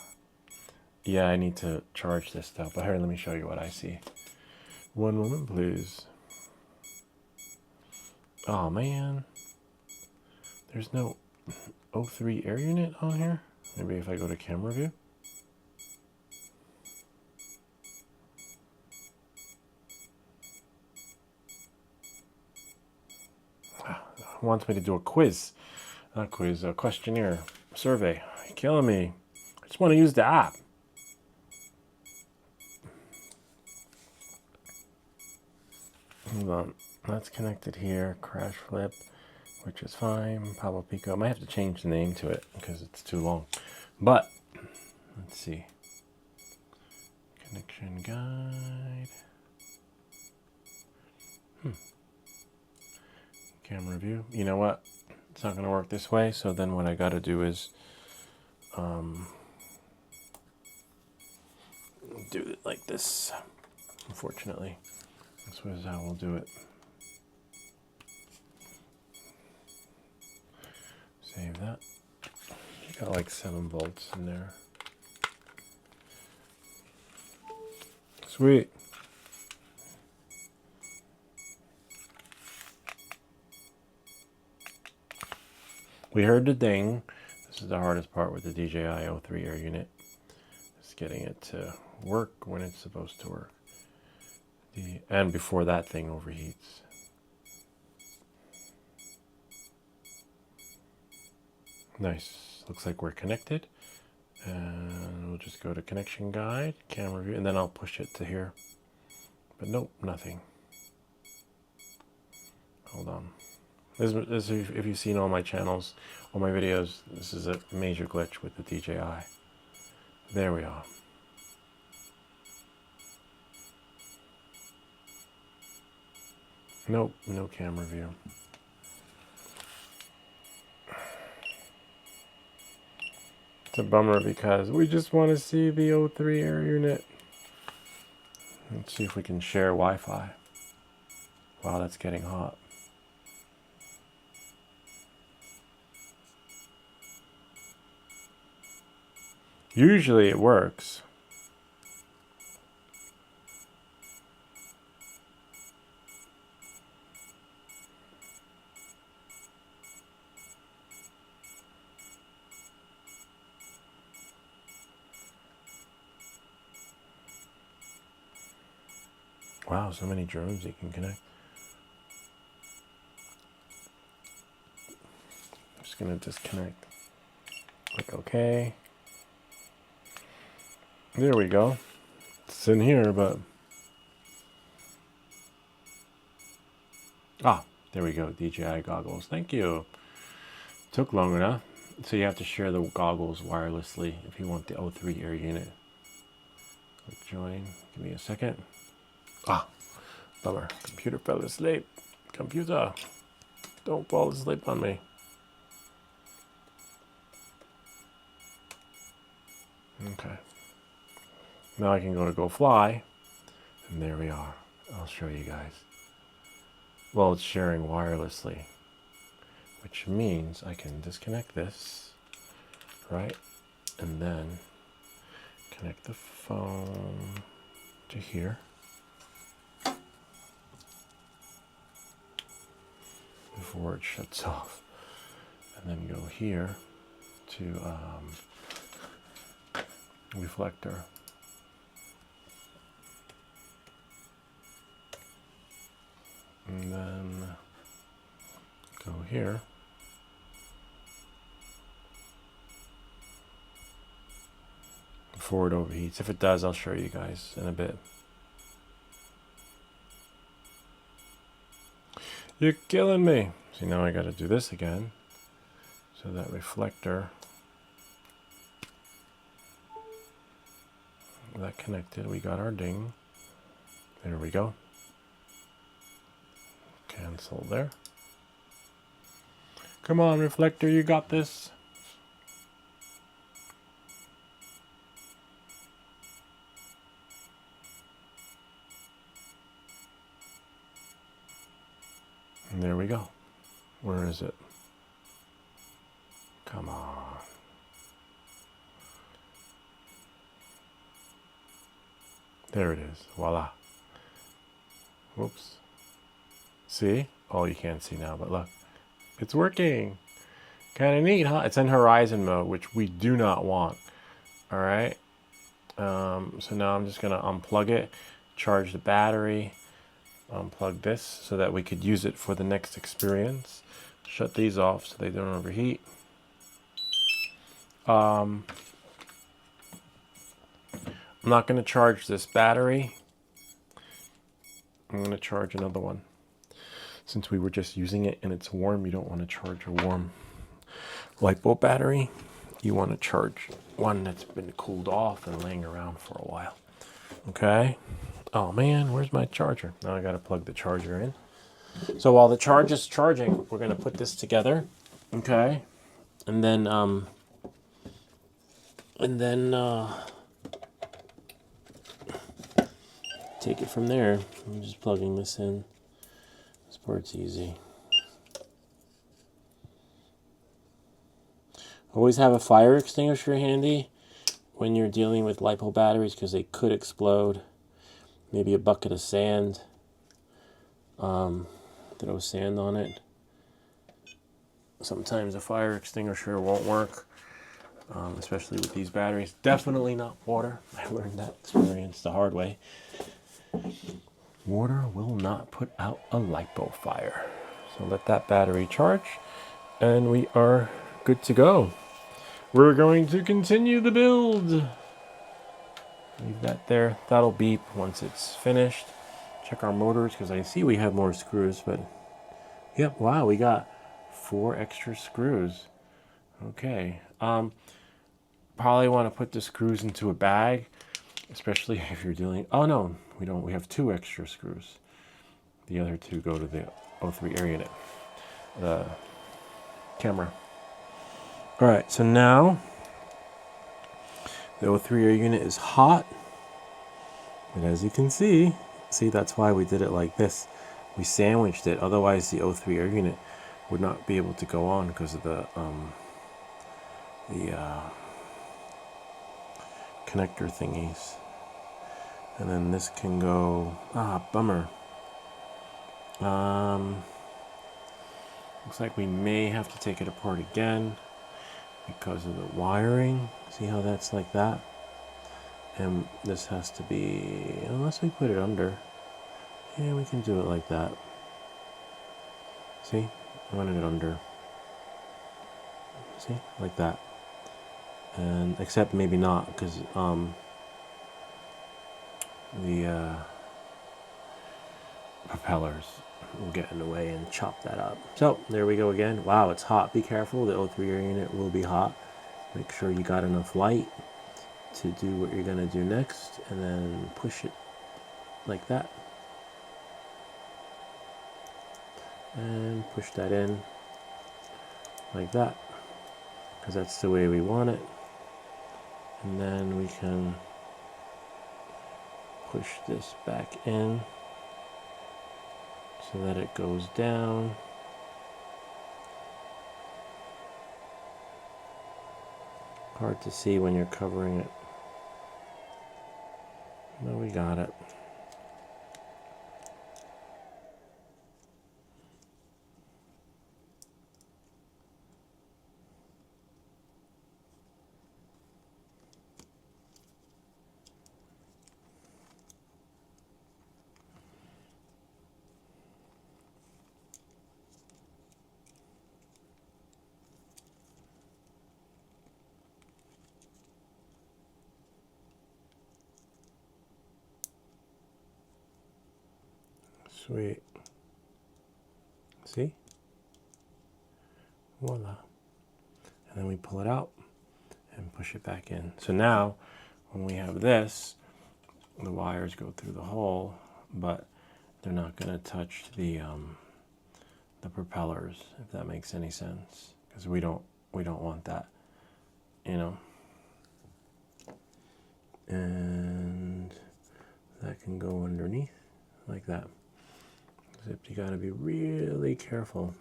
Yeah, I need to charge this though. But here, let me show you what I see. One moment, please. Oh man, there's no 03 air unit on here. Maybe if I go to camera view. It wants me to do a quiz. Not quiz, a questionnaire, survey. You're killing me. I just want to use the app. Hold on. That's connected here. Crash flip, which is fine. Pablo Pico. I might have to change the name to it because it's too long. But let's see. Connection guide. Camera view. You know what? It's not going to work this way. So then what I got to do is do it like this. Unfortunately, this was how we'll do it. Save that. Got like 7 volts in there. Sweet. We heard the ding. This is the hardest part with the DJI 03 air unit. It's getting it to work when it's supposed to work. And before that thing overheats. Nice. Looks like we're connected. And we'll just go to connection guide, camera view, and then I'll push it to here. But nope, nothing. Hold on. This, if you've seen all my channels, all my videos, this is a major glitch with the DJI. There we are. Nope, no camera view. It's a bummer because we just want to see the O3 air unit. Let's see if we can share Wi-Fi. Wow, that's getting hot. Usually it works. Wow, so many drones you can connect. I'm just gonna disconnect. Click OK. There we go. It's in here, but there we go. DJI goggles. Thank you. Took long enough. So you have to share the goggles wirelessly if you want the O3 air unit. Click join. Give me a second. Bummer. Computer fell asleep. Computer, don't fall asleep on me. Okay. Now I can go fly. And there we are. I'll show you guys. Well, it's sharing wirelessly, which means I can disconnect this, right? And then connect the phone to here. Before it shuts off, and then go here to reflector. And then go here. Before it overheats. If it does, I'll show you guys in a bit. You're killing me. See, now I got to do this again. So that reflector, that connected. We got our ding. There we go. Cancel there. Come on, reflector, you got this. And there we go. Where is it? Come on. There it is. Voila. Whoops. See? Oh, you can't see now, but look. It's working. Kind of neat, huh? It's in horizon mode, which we do not want. All right. So now I'm just going to unplug it, charge the battery, unplug this so that we could use it for the next experience. Shut these off so they don't overheat. I'm not going to charge this battery. I'm going to charge another one. Since we were just using it and it's warm, you don't want to charge a warm Lipo battery. You want to charge one that's been cooled off and laying around for a while. Okay. Oh man, where's my charger? Now I got to plug the charger in. So while the charge is charging, we're going to put this together. Okay. And then take it from there. I'm just plugging this in. This part's easy. Always have a fire extinguisher handy when you're dealing with Lipo batteries because they could explode. Maybe a bucket of sand. Throw sand on it. Sometimes a fire extinguisher won't work, especially with these batteries. Definitely not water. I learned that experience the hard way. Water will not put out a Lipo fire. So let that battery charge and we are good to go. We're going to continue the build. Leave that there. That'll beep once it's finished. Check our motors because I see we have more screws, but yep, wow, we got 4 extra screws. Okay. Probably want to put the screws into a bag, especially if you're dealing. Oh no, we don't. We have 2 extra screws. The other 2 go to the O3 air unit, the camera. All right, so now The O3 air unit is hot, and as you can see, that's why we did it like this. We sandwiched it, otherwise the O3 air unit would not be able to go on because of the connector thingies. And then this can go, bummer. Looks like we may have to take it apart again because of the wiring. See how that's like that? And this has to be, unless we put it under. Yeah, we can do it like that. See? I wanted it under. See? Like that. And except maybe not, because the propellers will get in the way and chop that up. So there we go again. Wow, it's hot. Be careful. The O3 air unit will be hot. Make sure you got enough light to do what you're going to do next, and then push it like that. And push that in like that, because that's the way we want it. And then we can push this back in so that it goes down. Hard to see when you're covering it. No, we got it. Sweet. See? Voila. And then we pull it out and push it back in. So now, when we have this, the wires go through the hole, but they're not going to touch the propellers, if that makes any sense, because we don't want that, you know. And that can go underneath like that. Except you got to be really careful.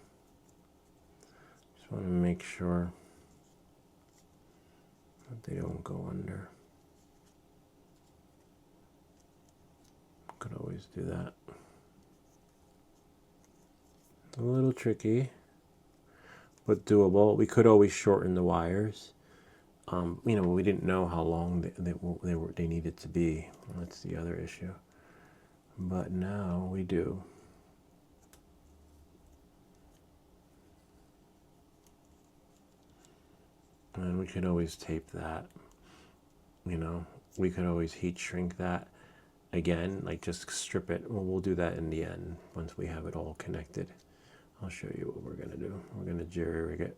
Just want to make sure that they don't go under. Could always do that. A little tricky, but doable. We could always shorten the wires. You know, we didn't know how long they needed to be. That's the other issue. But now we do. And we could always tape that. You know, we could always heat shrink that again, like just strip it. Well, we'll do that in the end once we have it all connected. I'll show you what we're gonna do. We're gonna jerry rig it.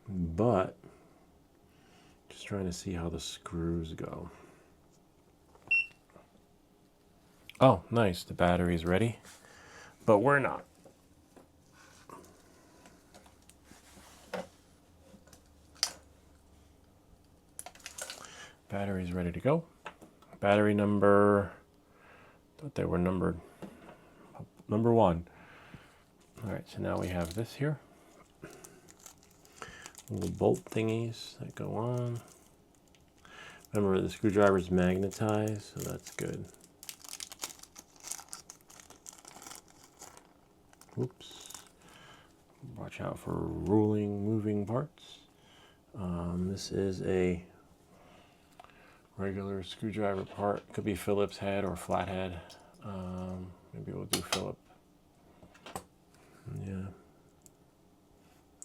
But just trying to see how the screws go. Oh, nice, the battery's ready, but we're not. Battery's ready to go. Battery number, thought they were numbered, number 1. All right, so now we have this here. Little bolt thingies that go on. Remember, the screwdriver's magnetized, so that's good. Whoops. Watch out for moving parts. This is a regular screwdriver part. Could be Phillips head or flathead. Maybe we'll do Phillips. Yeah,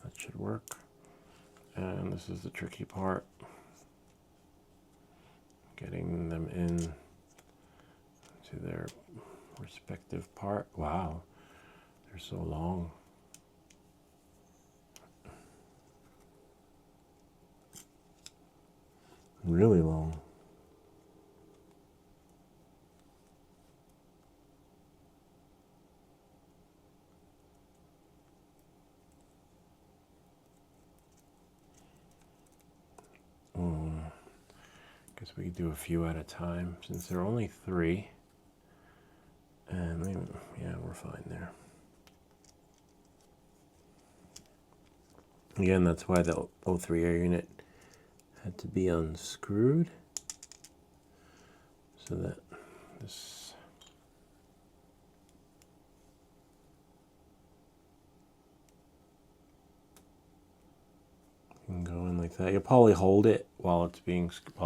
that should work. And this is the tricky part. Getting them in to their respective part. Wow, they're so long. Really long. Guess we could do a few at a time since there are only 3. And yeah, we're fine there. Again, that's why the O3 air unit had to be unscrewed so that this can go in like that. You'll probably hold it while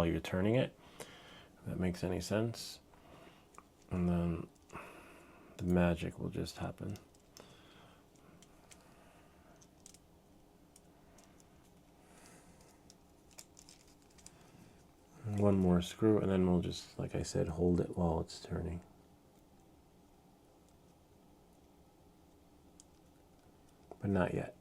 you're turning it, if that makes any sense. And then the magic will just happen. One more screw, and then we'll just, like I said, hold it while it's turning. But not yet.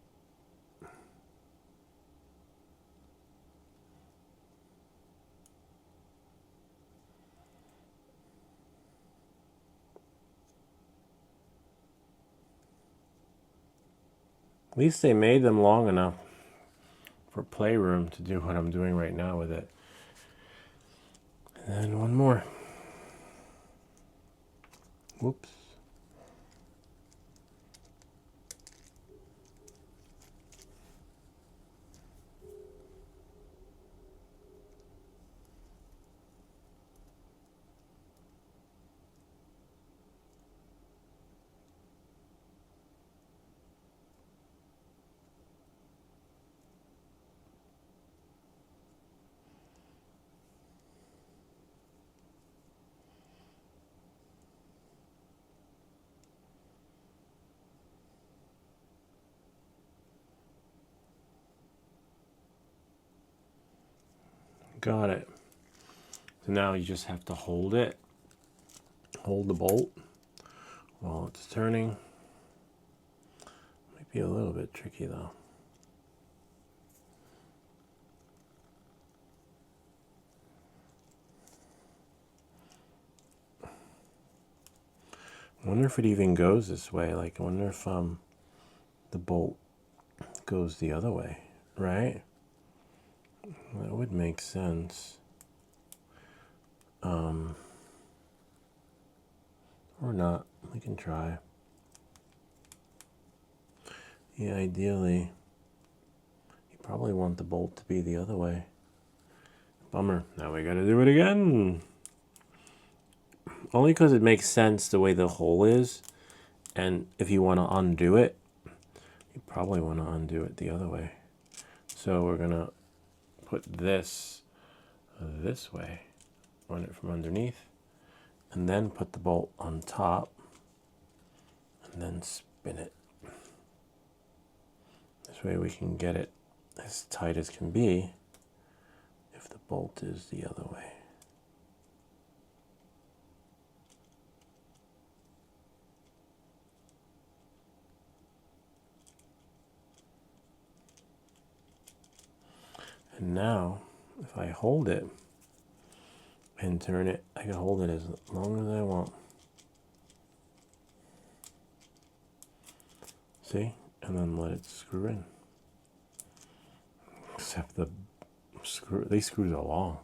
At least they made them long enough for playroom to do what I'm doing right now with it. And one more. Whoops. Got it. So now you just have to hold it. Hold the bolt while it's turning. Might be a little bit tricky though. I wonder if it even goes this way. Like, I wonder if the bolt goes the other way, right? That would make sense. Or not. We can try. Yeah, ideally, you probably want the bolt to be the other way. Bummer. Now we gotta do it again. Only because it makes sense the way the hole is. And if you want to undo it, you probably want to undo it the other way. So we're gonna put this way, run it from underneath, and then put the bolt on top, and then spin it. This way we can get it as tight as can be if the bolt is the other way. And now, if I hold it and turn it, I can hold it as long as I want. See? And then let it screw in. Except these screws are long.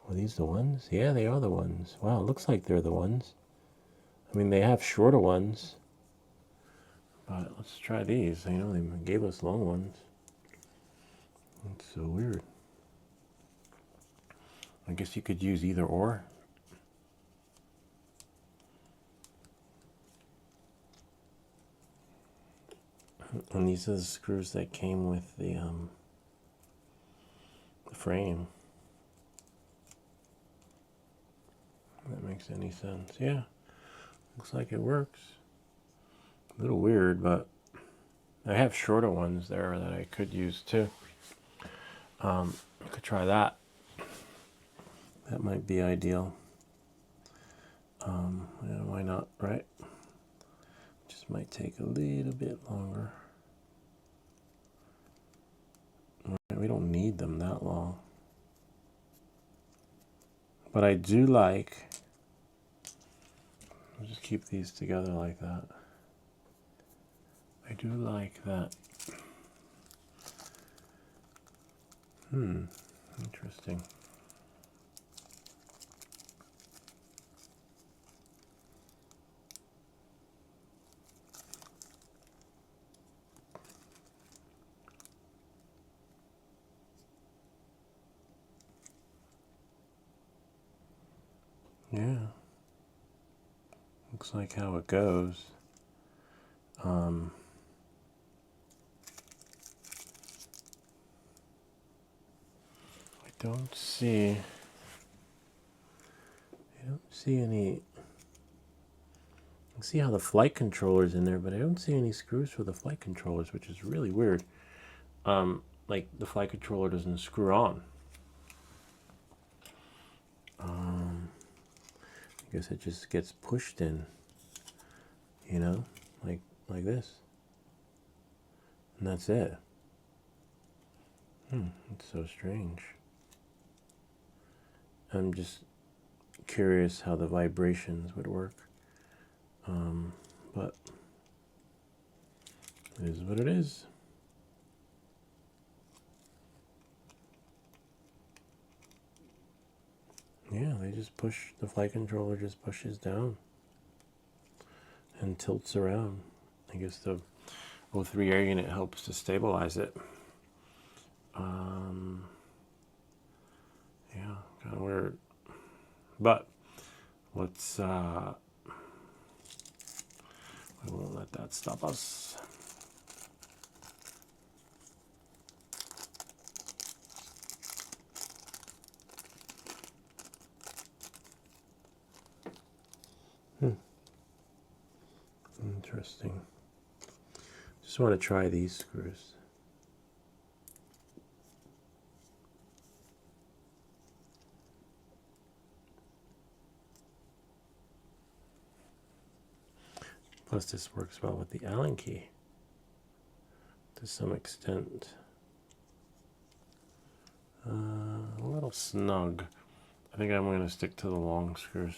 Are these the ones? Yeah, they are the ones. Wow, it looks like they're the ones. I mean, they have shorter ones. But let's try these. I know they gave us long ones. That's so weird. I guess you could use either or. And these are the screws that came with the frame. If that makes any sense. Yeah, looks like it works. A little weird, but I have shorter ones there that I could use too. I could try that. That might be ideal. Yeah, why not, right? Just might take a little bit longer. We don't need them that long. But I do like, I'll just keep these together like that. I do like that. Interesting. Yeah. Looks like how it goes. I don't see any. I see how the flight controller's in there, but I don't see any screws for the flight controllers, which is really weird. Like the flight controller doesn't screw on. I guess it just gets pushed in, you know, like this. And that's it. It's so strange. I'm just curious how the vibrations would work. But it is what it is. Yeah, they just push, the flight controller just pushes down and tilts around. I guess the O3 air unit helps to stabilize it. Yeah, kind of weird. But let's, we won't let that stop us. Interesting. Just want to try these screws. Plus this works well with the Allen key to some extent. A little snug. I think I'm going to stick to the long screws.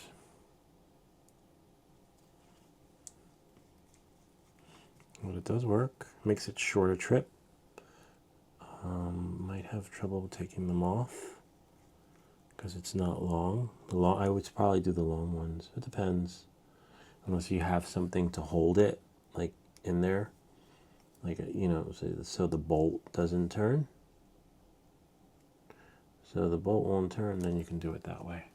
But it does work. Makes it shorter trip. Might have trouble taking them off because it's not long. I would probably do the long ones. It depends. Unless you have something to hold it, like in there, like you know, so the bolt doesn't turn. So the bolt won't turn, then you can do it that way.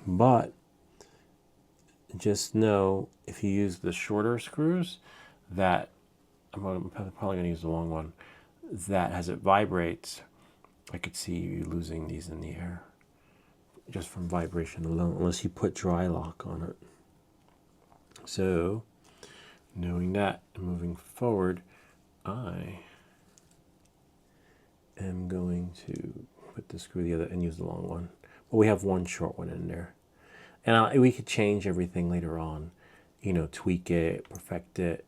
But just know if you use the shorter screws, that I'm probably going to use the long one, that as it vibrates, I could see you losing these in the air just from vibration alone, unless you put dry lock on it. So knowing that and moving forward, I am going to put the screw the other and use the long one. But we have one short one in there. And we could change everything later on, you know, tweak it, perfect it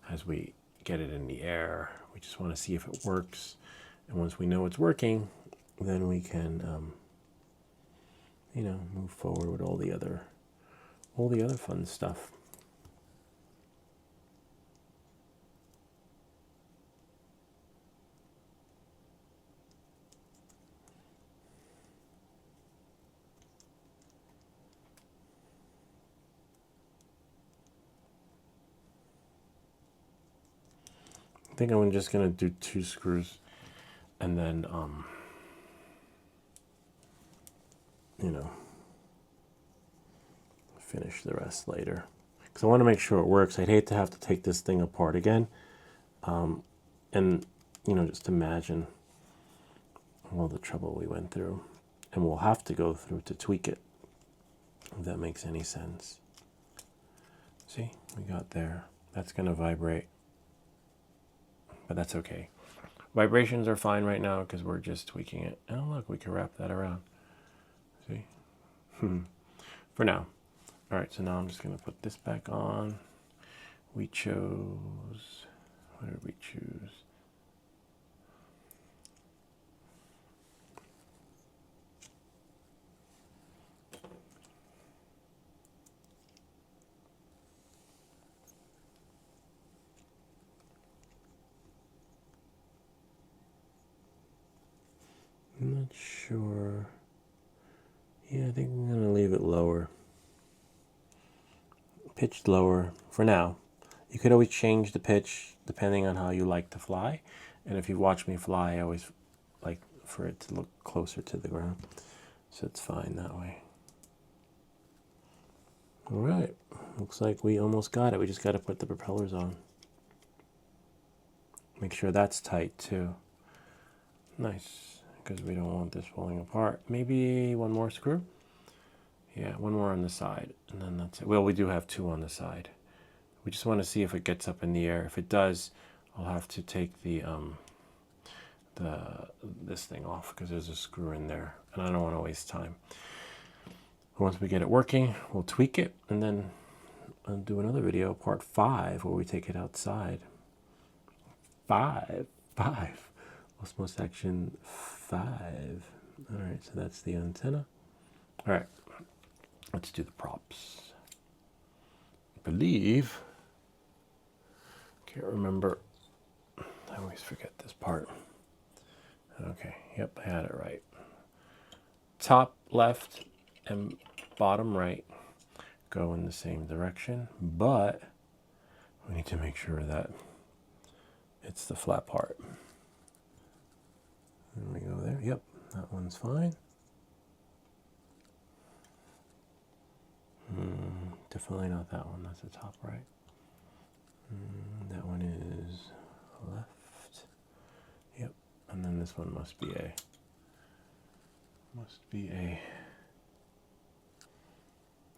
as we get it in the air. We just want to see if it works. And once we know it's working, then we can, you know, move forward with all the other fun stuff. I think I'm just going to do 2 screws and then, you know, finish the rest later. Because I want to make sure it works. I'd hate to have to take this thing apart again. And, you know, just imagine all the trouble we went through. And we'll have to go through to tweak it, if that makes any sense. See, we got there. That's going to vibrate. But that's okay. Vibrations are fine right now because we're just tweaking it. Oh, look, we can wrap that around. See? For now. All right, so now I'm just going to put this back on. We chose, what did we choose? I'm not sure. Yeah, I think I'm going to leave it lower. Pitched lower for now. You could always change the pitch depending on how you like to fly. And if you watch me fly, I always like for it to look closer to the ground. So it's fine that way. All right, looks like we almost got it. We just got to put the propellers on. Make sure that's tight too. Nice, because we don't want this falling apart. Maybe one more screw? Yeah, one more on the side, and then that's it. Well, we do have two on the side. We just want to see if it gets up in the air. If it does, I'll have to take this thing off because there's a screw in there, and I don't want to waste time. Once we get it working, we'll tweak it, and then I'll do another video, part 5, where we take it outside. 5. Osmo section 5. All right, so that's the antenna. All right, let's do the props. I believe, can't remember. I always forget this part. Okay, yep, I had it right. Top left and bottom right go in the same direction, but we need to make sure that it's the flat part. There we go there. Yep, that one's fine. Definitely not that one. That's the top right. That one is left. Yep, and then this one must be a.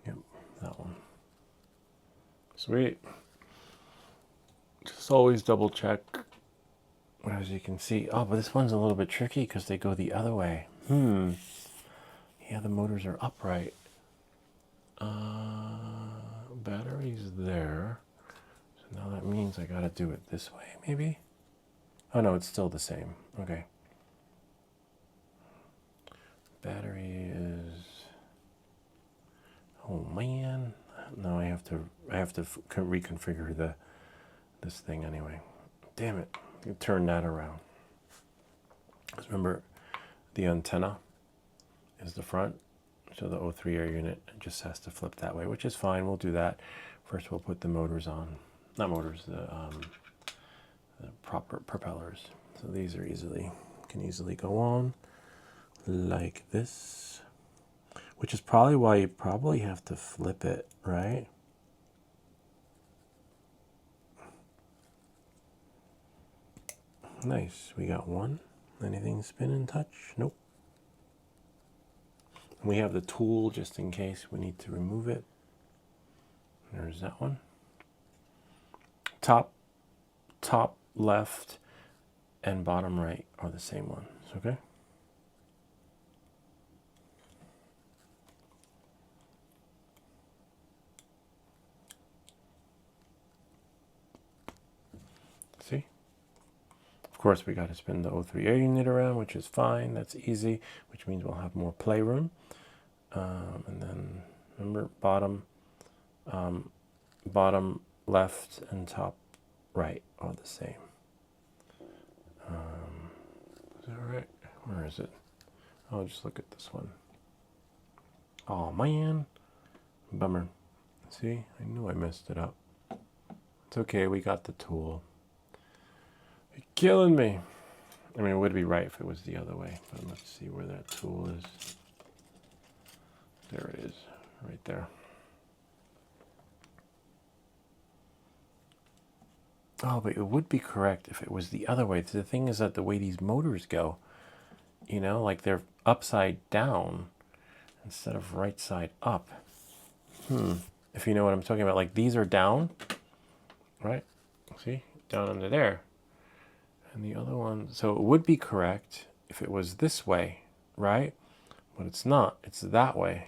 Yep, that one. Sweet. Just always double check. As you can see, oh, but this one's a little bit tricky because they go the other way. Yeah, the motors are upright. Battery's there. So now that means I gotta do it this way, maybe? Oh no, it's still the same. Okay. Battery is... Oh man. No, I have to reconfigure this thing anyway. Damn it. You turn that around. Because remember, the antenna is the front, so the O3 air unit just has to flip that way, which is fine. We'll do that. First, we'll put the motors on. Not motors, the proper propellers. So these are can easily go on like this, which is probably why you probably have to flip it, right? Nice, we got one. Anything spin and touch? Nope. We have the tool just in case we need to remove it. There's that one. Top left and bottom right are the same ones, okay? See? Of course, we got to spin the O3 air unit around, which is fine. That's easy, which means we'll have more playroom. And then remember, bottom left and top right are the same. Is that right? Where is it? I'll just look at this one. Oh man, bummer. See, I knew I messed it up. It's okay, we got the tool. You're killing me. I mean, it would be right if it was the other way, but let's see where that tool is. There it is, right there. Oh, but it would be correct if it was the other way. The thing is that the way these motors go, you know, like they're upside down instead of right side up. If you know what I'm talking about, like these are down, right? See, down under there. And the other one, so it would be correct if it was this way, right? But it's not, it's that way.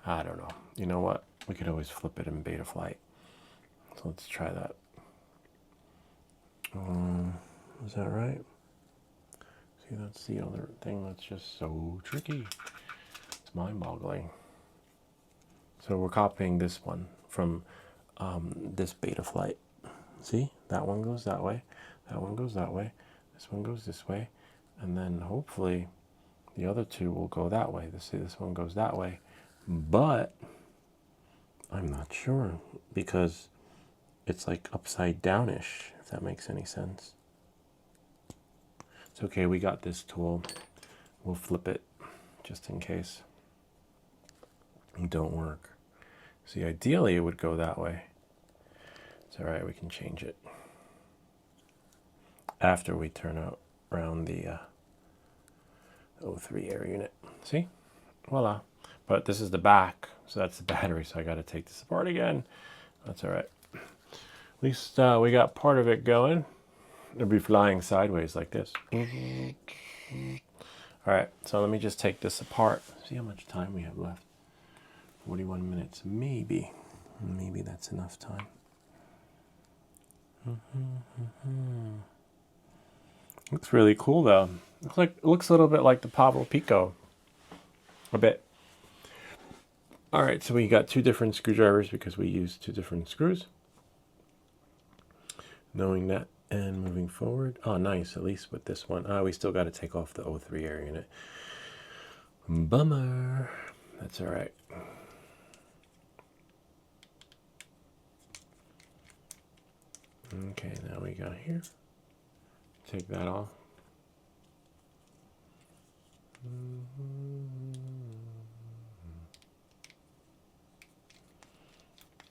I don't know. You know what? We could always flip it in beta flight. So let's try that. Is that right? See, that's the other thing that's just so tricky. It's mind-boggling. So we're copying this one from this beta flight. See, that one goes that way. That one goes that way. This one goes this way. And then hopefully the other two will go that way. This one goes that way. But I'm not sure because it's like upside downish, if that makes any sense. It's okay, we got this tool. We'll flip it just in case it don't work. See, ideally it would go that way. It's all right, we can change it after we turn out around the 03 air unit. See? Voila. But this is the back, so that's the battery, so I got to take this apart again. That's all right. At least we got part of it going. It'll be flying sideways like this. All right, so let me just take this apart. See how much time we have left. 41 minutes, maybe. Maybe that's enough time. Looks really cool though. Looks a little bit like the Pablo Pico. A bit. All right, so we got two different screwdrivers because we used two different screws. Knowing that and moving forward. Oh, nice, at least with this one. We still got to take off the 03 air unit. Bummer. That's all right. Okay, now we got here. Take that off.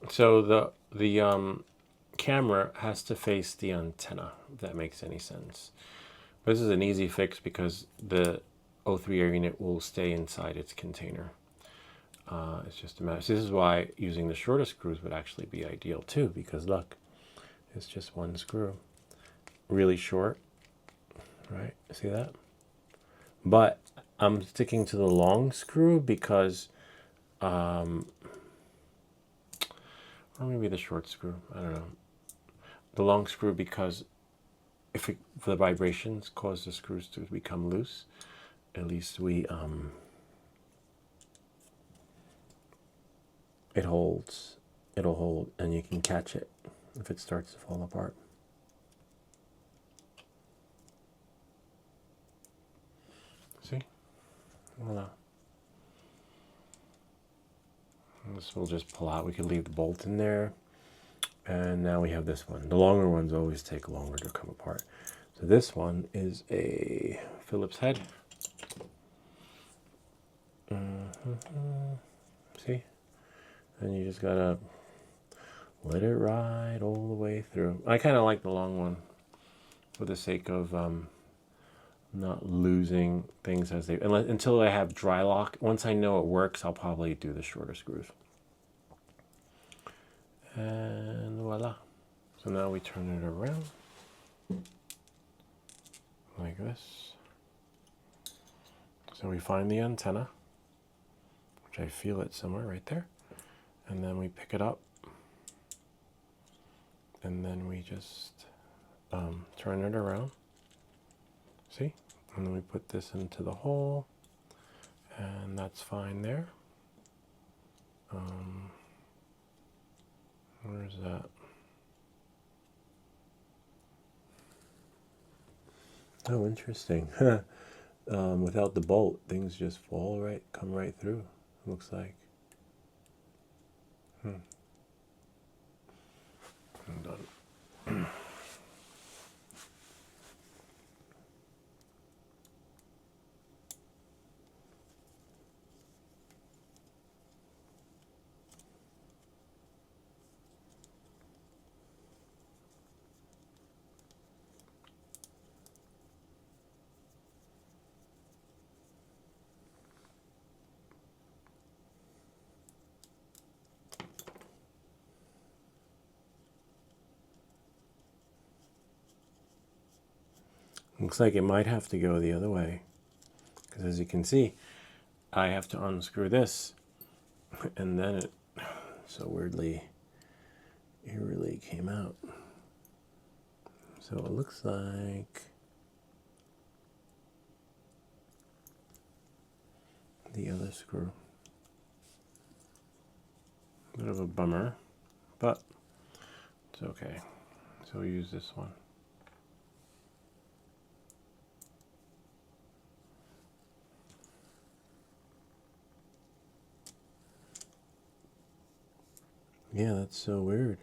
So the camera has to face the antenna, if that makes any sense. But this is an easy fix because the 03 air unit will stay inside its container. It's just a matter. So this is why using the shorter screws would actually be ideal too, because look, it's just one screw. Really short, right? See that? But I'm sticking to the long screw because, or maybe the short screw, I don't know. The long screw because if the vibrations cause the screws to become loose, at least it'll hold and you can catch it if it starts to fall apart. See? Voila. This will just pull out. We could leave the bolt in there. And now we have this one. The longer ones always take longer to come apart. So this one is a Phillips head. See? And you just gotta let it ride all the way through. I kind of like the long one for the sake of not losing things as they, until I have dry lock. Once I know it works, I'll probably do the shorter screws. And voila. So now we turn it around like this. So we find the antenna, which I feel it somewhere right there. And then we pick it up. And then we just turn it around. See? And then we put this into the hole. And that's fine there. Where's that? Oh, interesting. Without the bolt, things just come right through, looks like. I'm done. Looks like it might have to go the other way, because as you can see, I have to unscrew this, and then it so weirdly, eerily came out. So it looks like the other screw. Bit of a bummer, but it's okay. So we'll use this one. Yeah, that's so weird.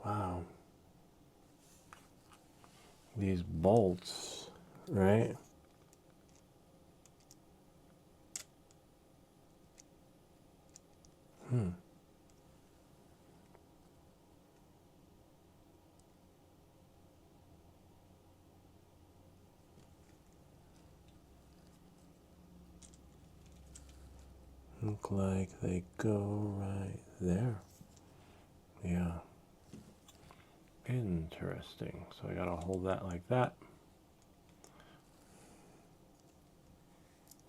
Wow. These bolts, right? Look like they go right there. Yeah. Interesting. So I gotta hold that like that.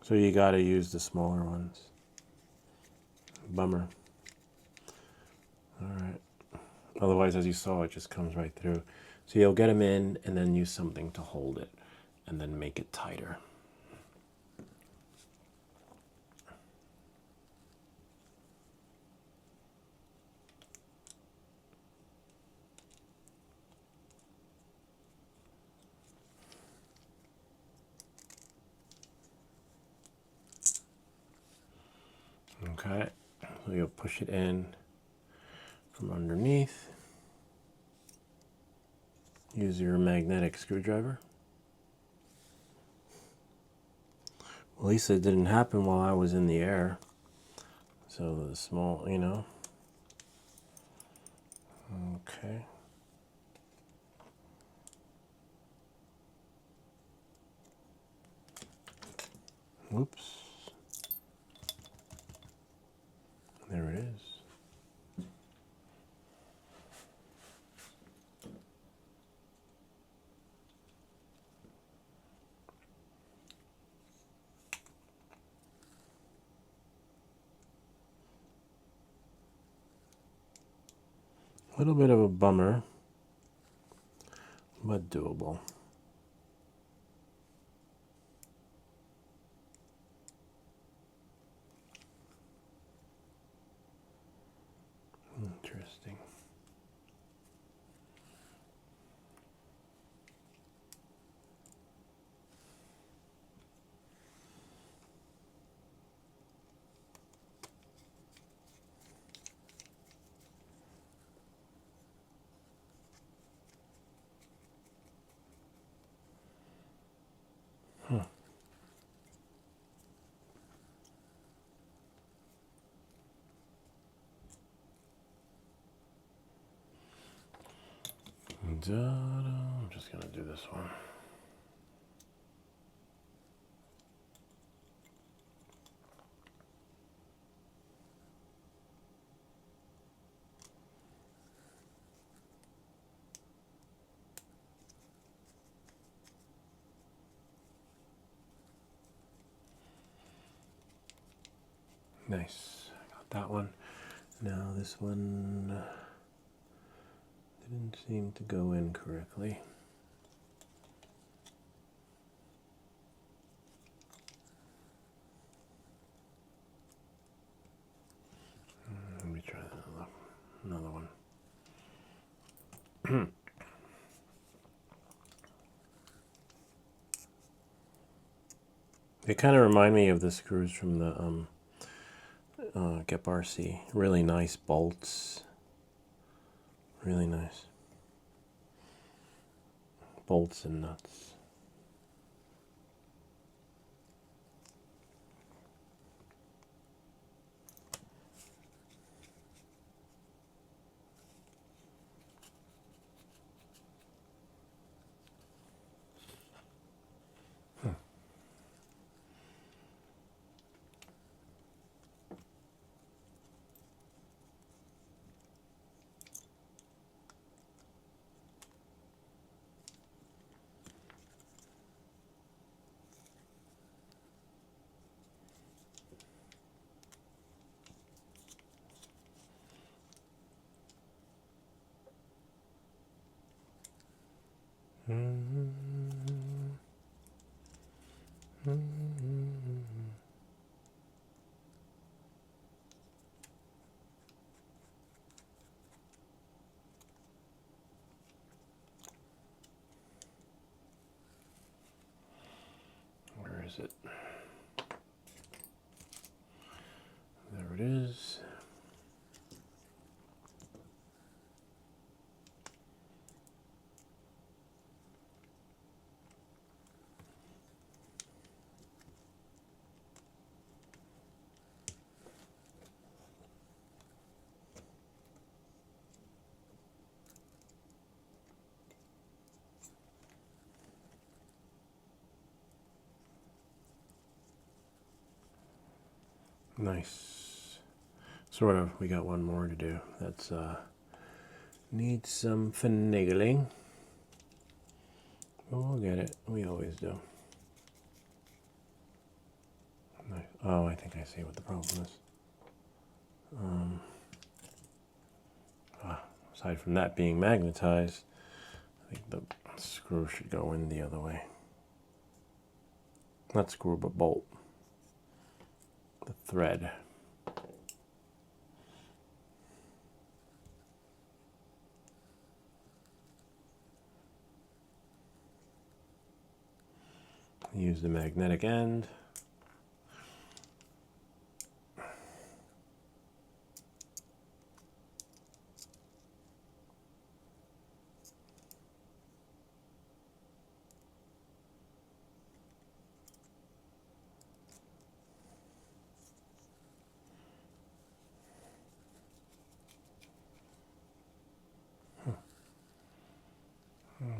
So you gotta use the smaller ones. Bummer. Alright. Otherwise, as you saw, it just comes right through. So you'll get them in and then use something to hold it and then make it tighter. Okay, so you'll push it in from underneath. Use your magnetic screwdriver. Well, at least it didn't happen while I was in the air. So the small, you know. Okay. Whoops. There it is. A little bit of a bummer, but doable. Interesting. I'm just gonna do this one. Nice, I got that one. Now this one didn't seem to go in correctly. Let me try another one. They kind of remind me of the screws from the Gep RC. Really nice bolts. Really nice bolts and nuts. Where is it? There it is. Nice. Sort of. We got one more to do. That's needs some finagling. We'll get it. We always do. Nice. Oh, I think I see what the problem is. Aside from that being magnetized, I think the screw should go in the other way. Not screw, but bolt. The thread. Use the magnetic end.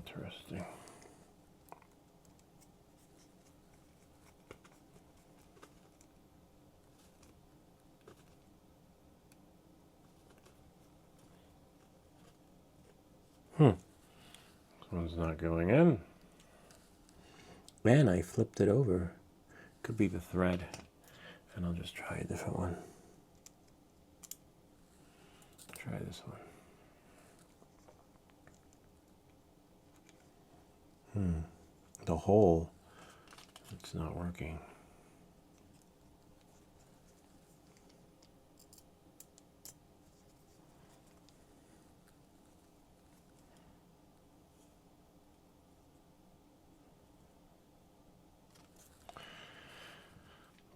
Interesting. This one's not going in. Man, I flipped it over. Could be the thread. And I'll just try a different one. Try this one. The hole, it's not working.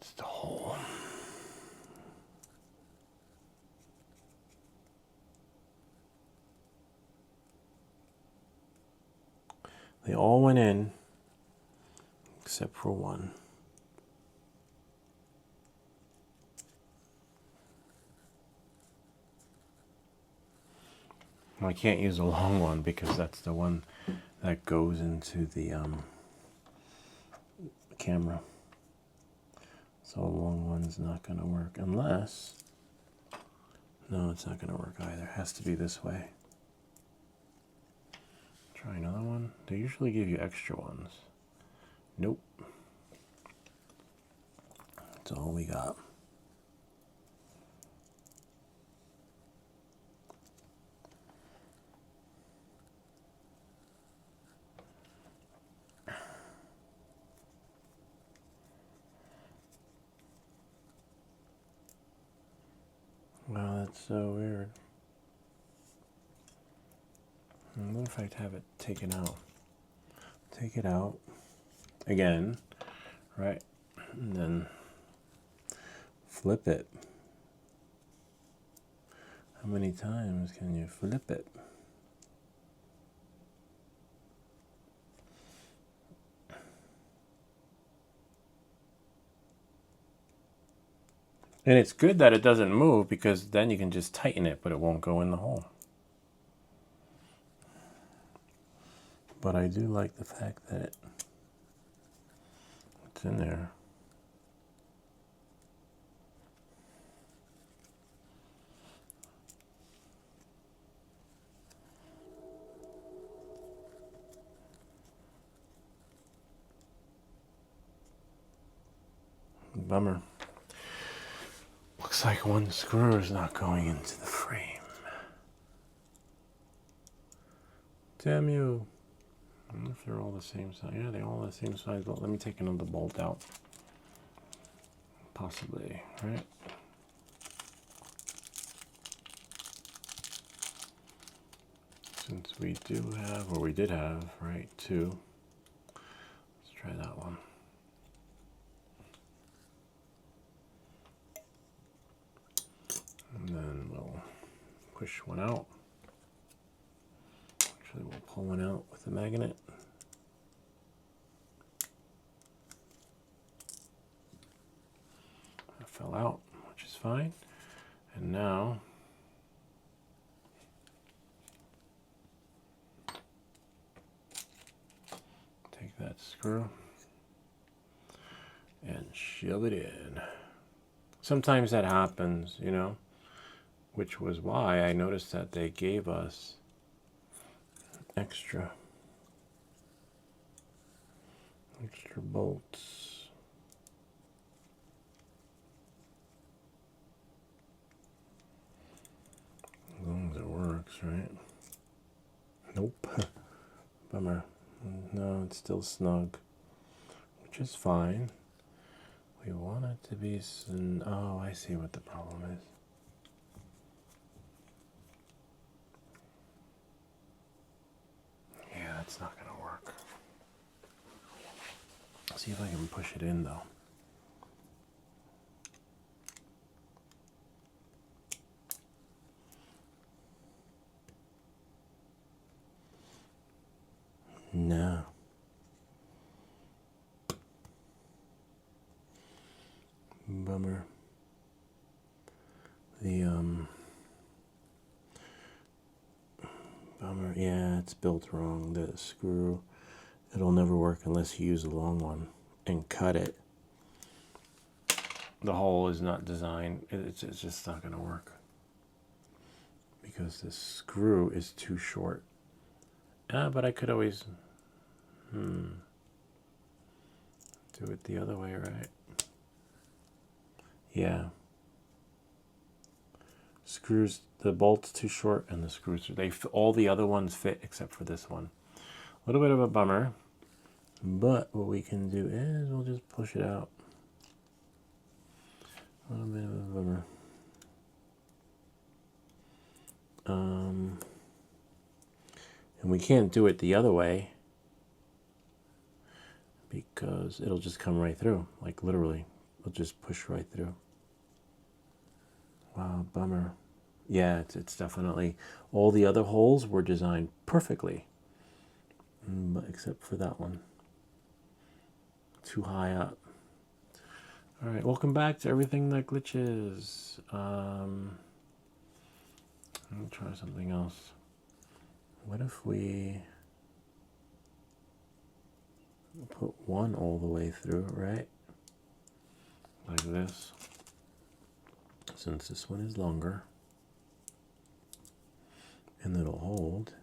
It's the hole. They all went in, except for one. I can't use a long one because that's the one that goes into the camera. So a long one's not going to work unless... No, it's not going to work either. It has to be this way. Try another one. They usually give you extra ones. Nope. That's all we got. Wow, that's so weird. What if I have it taken out? Take it out again, right? And then flip it. How many times can you flip it? And it's good that it doesn't move because then you can just tighten it, but it won't go in the hole. But I do like the fact that it's in there. Bummer. Looks like one screw is not going into the frame. Damn you. I wonder if they're all the same size. Yeah, they're all the same size. But let me take another bolt out. Possibly, right? Since we do have, or we did have, right, two. Let's try that one. And then we'll push one out. Actually, we'll pull one out with the magnet. That fell out, which is fine. And now, take that screw and shove it in. Sometimes that happens, you know, which was why I noticed that they gave us extra bolts. As long as it works, right? Nope. Bummer. No, it's still snug, which is fine. We want it to be... Oh, I see what the problem is. Yeah, that's not going to work. See if I can push it in, though. No. Bummer. Bummer. Yeah, it's built wrong. The screw, it'll never work unless you use a long one and cut it. The hole is not designed. It's just not going to work because the screw is too short. But I could always do it the other way, right? Yeah. Screws, the bolt's too short, and the screws all the other ones fit except for this one. A little bit of a bummer, but what we can do is we'll just push it out. A little bit of a bummer. And we can't do it the other way because it'll just come right through, like literally. It'll just push right through. Wow, bummer. Yeah, it's definitely, all the other holes were designed perfectly, but except for that one. Too high up. All right, welcome back to Everything That Glitches. Let me try something else. What if we put one all the way through, right? Like this. Since this one is longer. And it'll hold.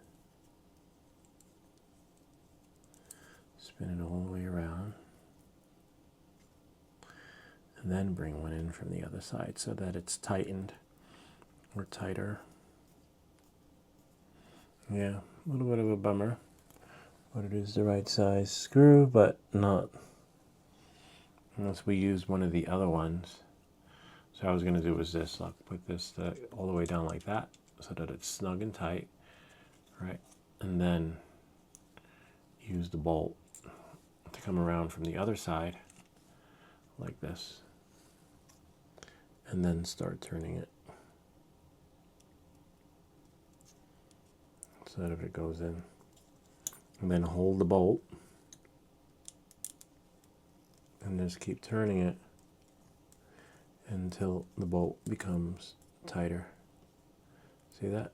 Spin it all the way around. And then bring one in from the other side so that it's tightened or tighter. Yeah, a little bit of a bummer, but it is the right size screw, but not unless we use one of the other ones. So what I was going to do was this, I'll put this all the way down like that so that it's snug and tight, right? And then use the bolt to come around from the other side like this, and then start turning it so that it goes in. And then hold the bolt and just keep turning it until the bolt becomes tighter. See that?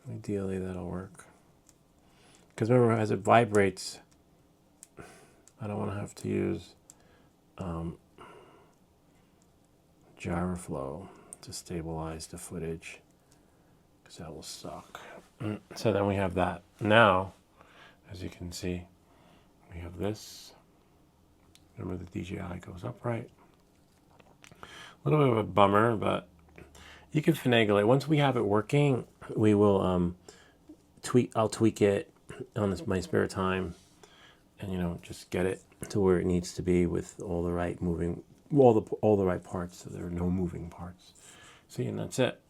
Ideally that'll work. Because remember, as it vibrates, I don't want to have to use gyroflow to stabilize the footage, because that will suck. So then we have that. Now, as you can see, we have this. Remember the DJI goes upright. A little bit of a bummer, but you can finagle it. Once we have it working, we will I'll tweak it on my spare time, and just get it to where it needs to be with all the right all the right parts, so there are no moving parts. See, and that's it.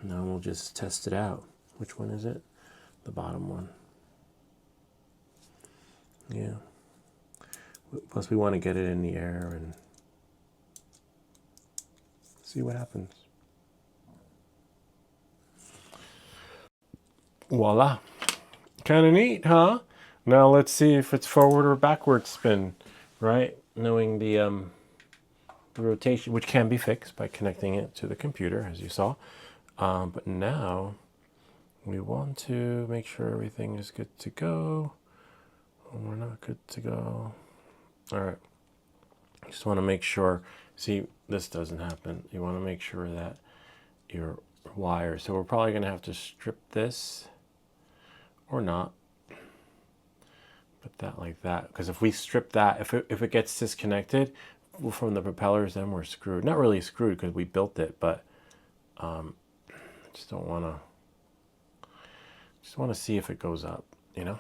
Now we'll just test it out. Which one is it? The bottom one. Yeah. Plus we want to get it in the air and see what happens. Voila. Kind of neat, huh? Now let's see if it's forward or backward spin, right? Knowing the rotation, which can be fixed by connecting it to the computer, as you saw. But now we want to make sure everything is good to go. We're not good to go. All right. Just want to make sure, see, this doesn't happen. You want to make sure that your wire, so we're probably going to have to strip this or not. Put that like that, because if we strip that, if it gets disconnected from the propellers, then we're screwed. Not really screwed because we built it, but I just don't want to. Just want to see if it goes up, you know.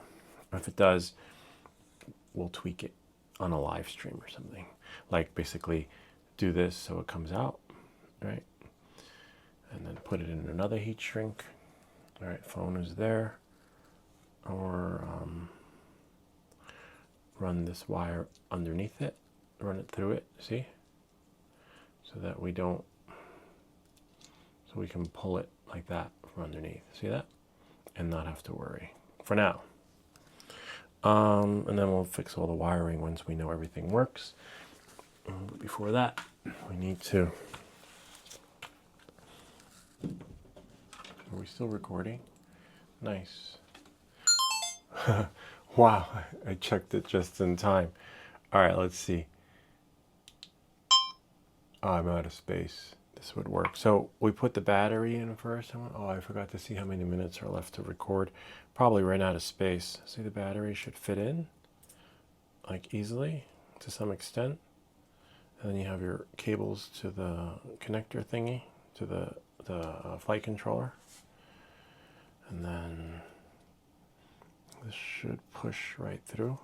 If it does, we'll tweak it on a live stream or something. Like basically, do this so it comes out, right? And then put it in another heat shrink. All right, phone is there, or run this wire underneath it, run it through it, see? So that we don't, so we can pull it like that from underneath, see that? And not have to worry, for now. And then we'll fix all the wiring once we know everything works. But before that, we need to, are we still recording? Nice. Wow, I checked it just in time. All right, let's see. Oh, I'm out of space. This would work. So we put the battery in first. Oh, I forgot to see how many minutes are left to record. Probably ran out of space. See, the battery should fit in like easily to some extent. And then you have your cables to the connector thingy, to the flight controller. And then this should push right through.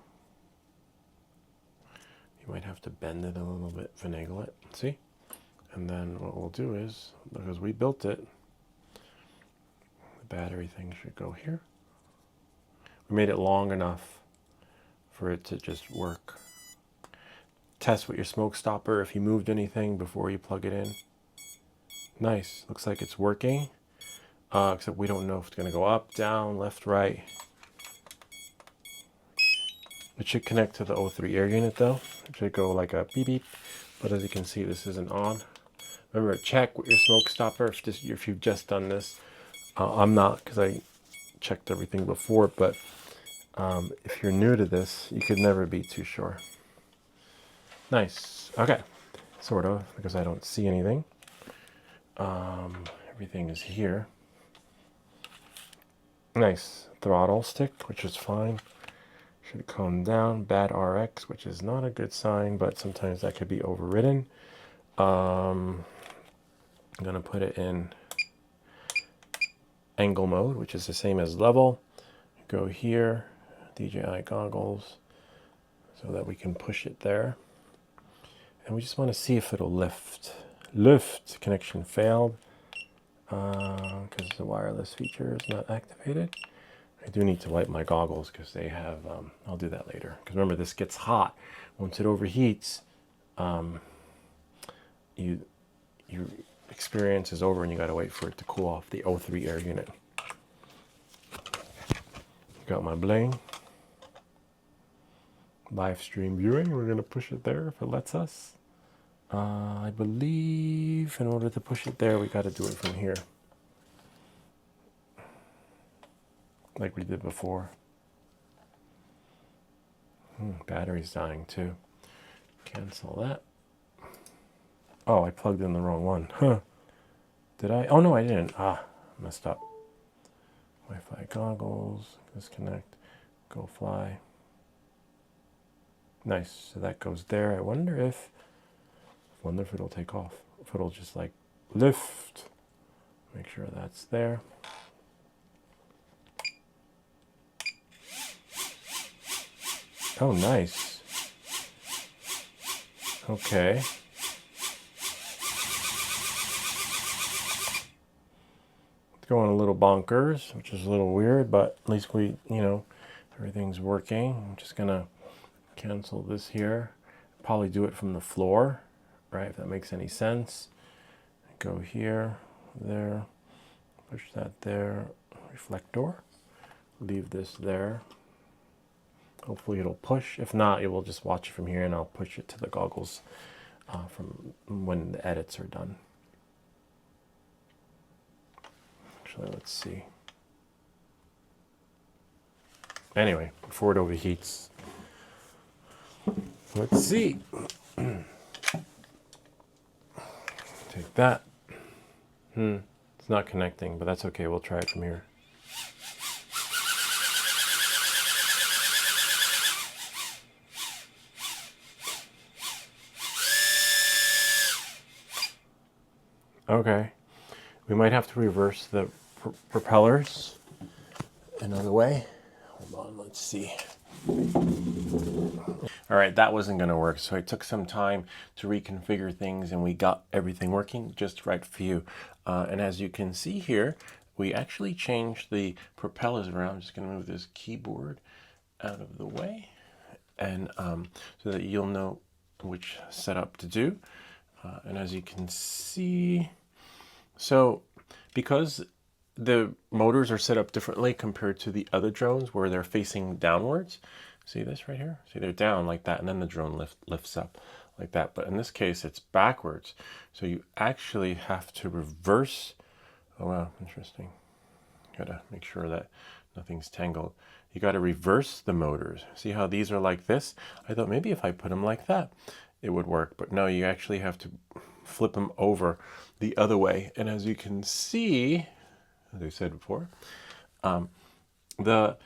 You might have to bend it a little bit, finagle it, see? And then what we'll do is, because we built it, the battery thing should go here. We made it long enough for it to just work. Test with your smoke stopper if you moved anything before you plug it in. Nice, looks like it's working. Except we don't know if it's gonna go up, down, left, right. It should connect to the O3 air unit though. It should go like a beep beep, but as you can see, this isn't on. Remember, check with your smoke stopper if you've just done this. I'm not, because I checked everything before, but if you're new to this, you could never be too sure. Nice, okay, sort of, because I don't see anything. Everything is here. Nice throttle stick, which is fine. Should come down. Bad RX, which is not a good sign, but sometimes that could be overridden. I'm gonna put it in angle mode, which is the same as level. Go here, DJI goggles, so that we can push it there. And we just want to see if it'll lift. Lift, connection failed, because the wireless feature is not activated. I do need to wipe my goggles because they have, I'll do that later. Because remember, this gets hot. Once it overheats, your experience is over and you got to wait for it to cool off, the O3 air unit. Got my bling. Live stream viewing, we're going to push it there if it lets us. I believe in order to push it there, we got to do it from here. Like we did before. Battery's dying too. Cancel that. Oh, I plugged in the wrong one. Huh. Did I? Oh, no, I didn't. Messed up. Wi-Fi goggles. Disconnect. Go fly. Nice. So that goes there. I wonder if it'll take off. If it'll just like lift. Make sure that's there. Oh, nice. Okay. It's going a little bonkers, which is a little weird, but at least we, everything's working. I'm just gonna cancel this here. Probably do it from the floor, right? If that makes any sense. Go here, there, push that there, reflector. Leave this there. Hopefully it'll push. If not, you will just watch it from here and I'll push it to the goggles from when the edits are done. Actually, let's see. Anyway, before it overheats, let's see. take that. It's not connecting, but that's okay. We'll try it from here. Okay. We might have to reverse the propellers another way. Hold on, let's see. All right, that wasn't going to work, so it took some time to reconfigure things, and we got everything working just right for you. And as you can see here, we actually changed the propellers around. I'm just going to move this keyboard out of the way, and so that you'll know which setup to do. And as you can see, so because the motors are set up differently compared to the other drones where they're facing downwards. See this right here? See, they're down like that, and then the drone lifts up like that. But in this case, it's backwards. So you actually have to reverse. Oh, wow, interesting. Gotta make sure that nothing's tangled. You gotta reverse the motors. See how these are like this? I thought maybe if I put them like that, it would work. But no, you actually have to flip them over the other way. And as you can see, as I said before, the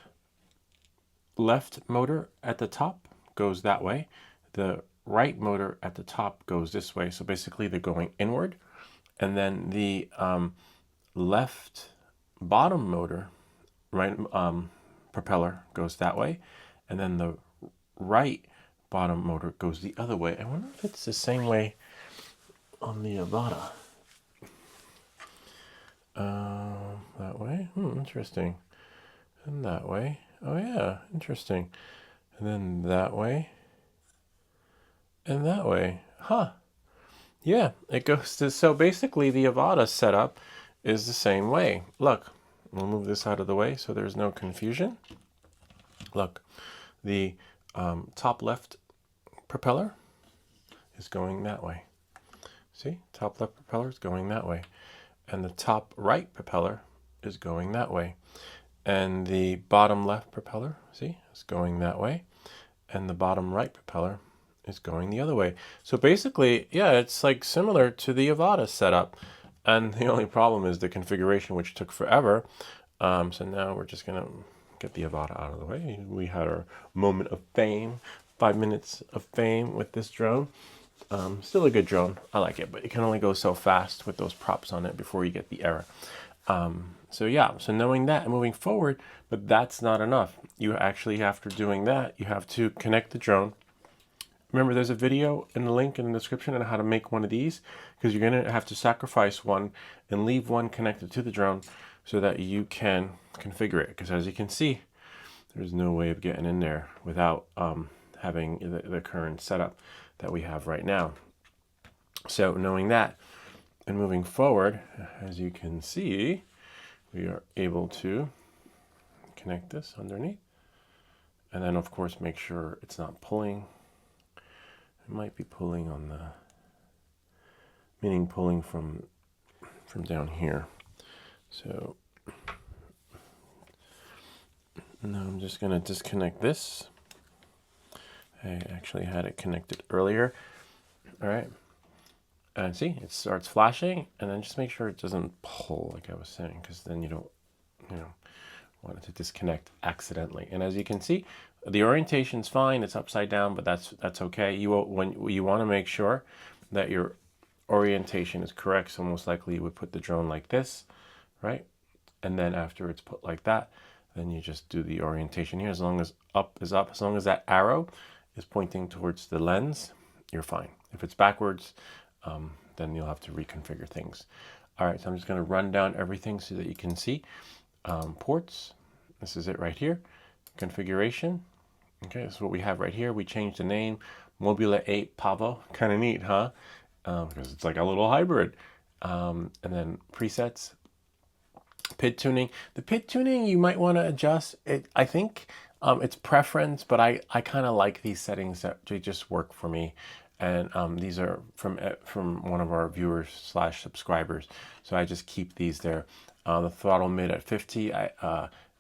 left motor at the top goes that way. The right motor at the top goes this way. So basically they're going inward. And then the left bottom motor, right propeller goes that way. And then the right bottom motor goes the other way. I wonder if it's the same way on the Avata. That way? Interesting. And that way. Oh yeah, interesting. And then that way. And that way. Huh. Yeah, it goes to, so basically the Avata setup is the same way. Look, we'll move this out of the way so there's no confusion. Look, the top left propeller is going that way. See, top left propeller is going that way. And the top right propeller is going that way. And the bottom left propeller, see, is going that way. And the bottom right propeller is going the other way. So basically, yeah, it's like similar to the Avata setup. And the only problem is the configuration, which took forever. So now we're just going to get the Avata out of the way. We had our moment of fame, 5 minutes of fame with this drone. Still a good drone. I like it, but it can only go so fast with those props on it before you get the error. So yeah, so knowing that and moving forward, but that's not enough. You actually, after doing that, you have to connect the drone. Remember, there's a video in the link in the description on how to make one of these, because you're going to have to sacrifice one and leave one connected to the drone so that you can configure it. Because as you can see, there's no way of getting in there without having the current setup that we have right now. So knowing that and moving forward, as you can see, we are able to connect this underneath. And then of course, make sure it's not pulling. It might be pulling on the, meaning pulling from down here. So now I'm just gonna disconnect this. I actually had it connected earlier. All right. And see, it starts flashing, and then just make sure it doesn't pull like I was saying, because then you don't, want it to disconnect accidentally. And as you can see, the orientation's fine. It's upside down, but that's okay. You want to make sure that your orientation is correct. So most likely you would put the drone like this, right? And then after it's put like that, then you just do the orientation here. As long as up is up, as long as that arrow is pointing towards the lens, you're fine. If it's backwards, then you'll have to reconfigure things. All right, so I'm just going to run down everything so that you can see. Ports, this is it right here. Configuration. Okay, this is what we have right here. We changed the name, Mobula8 Pavo. Kind of neat, huh? Because it's like a little hybrid. And then presets, PID tuning. The PID tuning you might want to adjust. I think it's preference, but I kind of like these settings that they just work for me. And these are from one of our viewers / subscribers. So I just keep these there. The throttle mid at 50,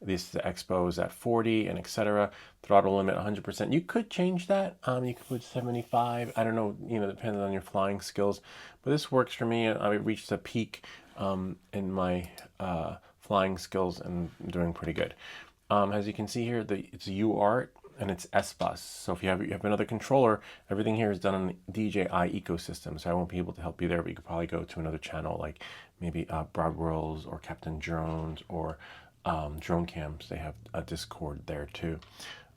This expo is at 40 and etc. Throttle limit 100%. You could change that. You could put 75. I don't know, depending on your flying skills. But this works for me. I reached a peak in my flying skills and I'm doing pretty good. As you can see here, it's UART and it's S-Bus. So if you have another controller, everything here is done on the DJI ecosystem. So I won't be able to help you there, but you could probably go to another channel like maybe Broad Worlds or Captain Drones or Drone Cams. They have a Discord there too.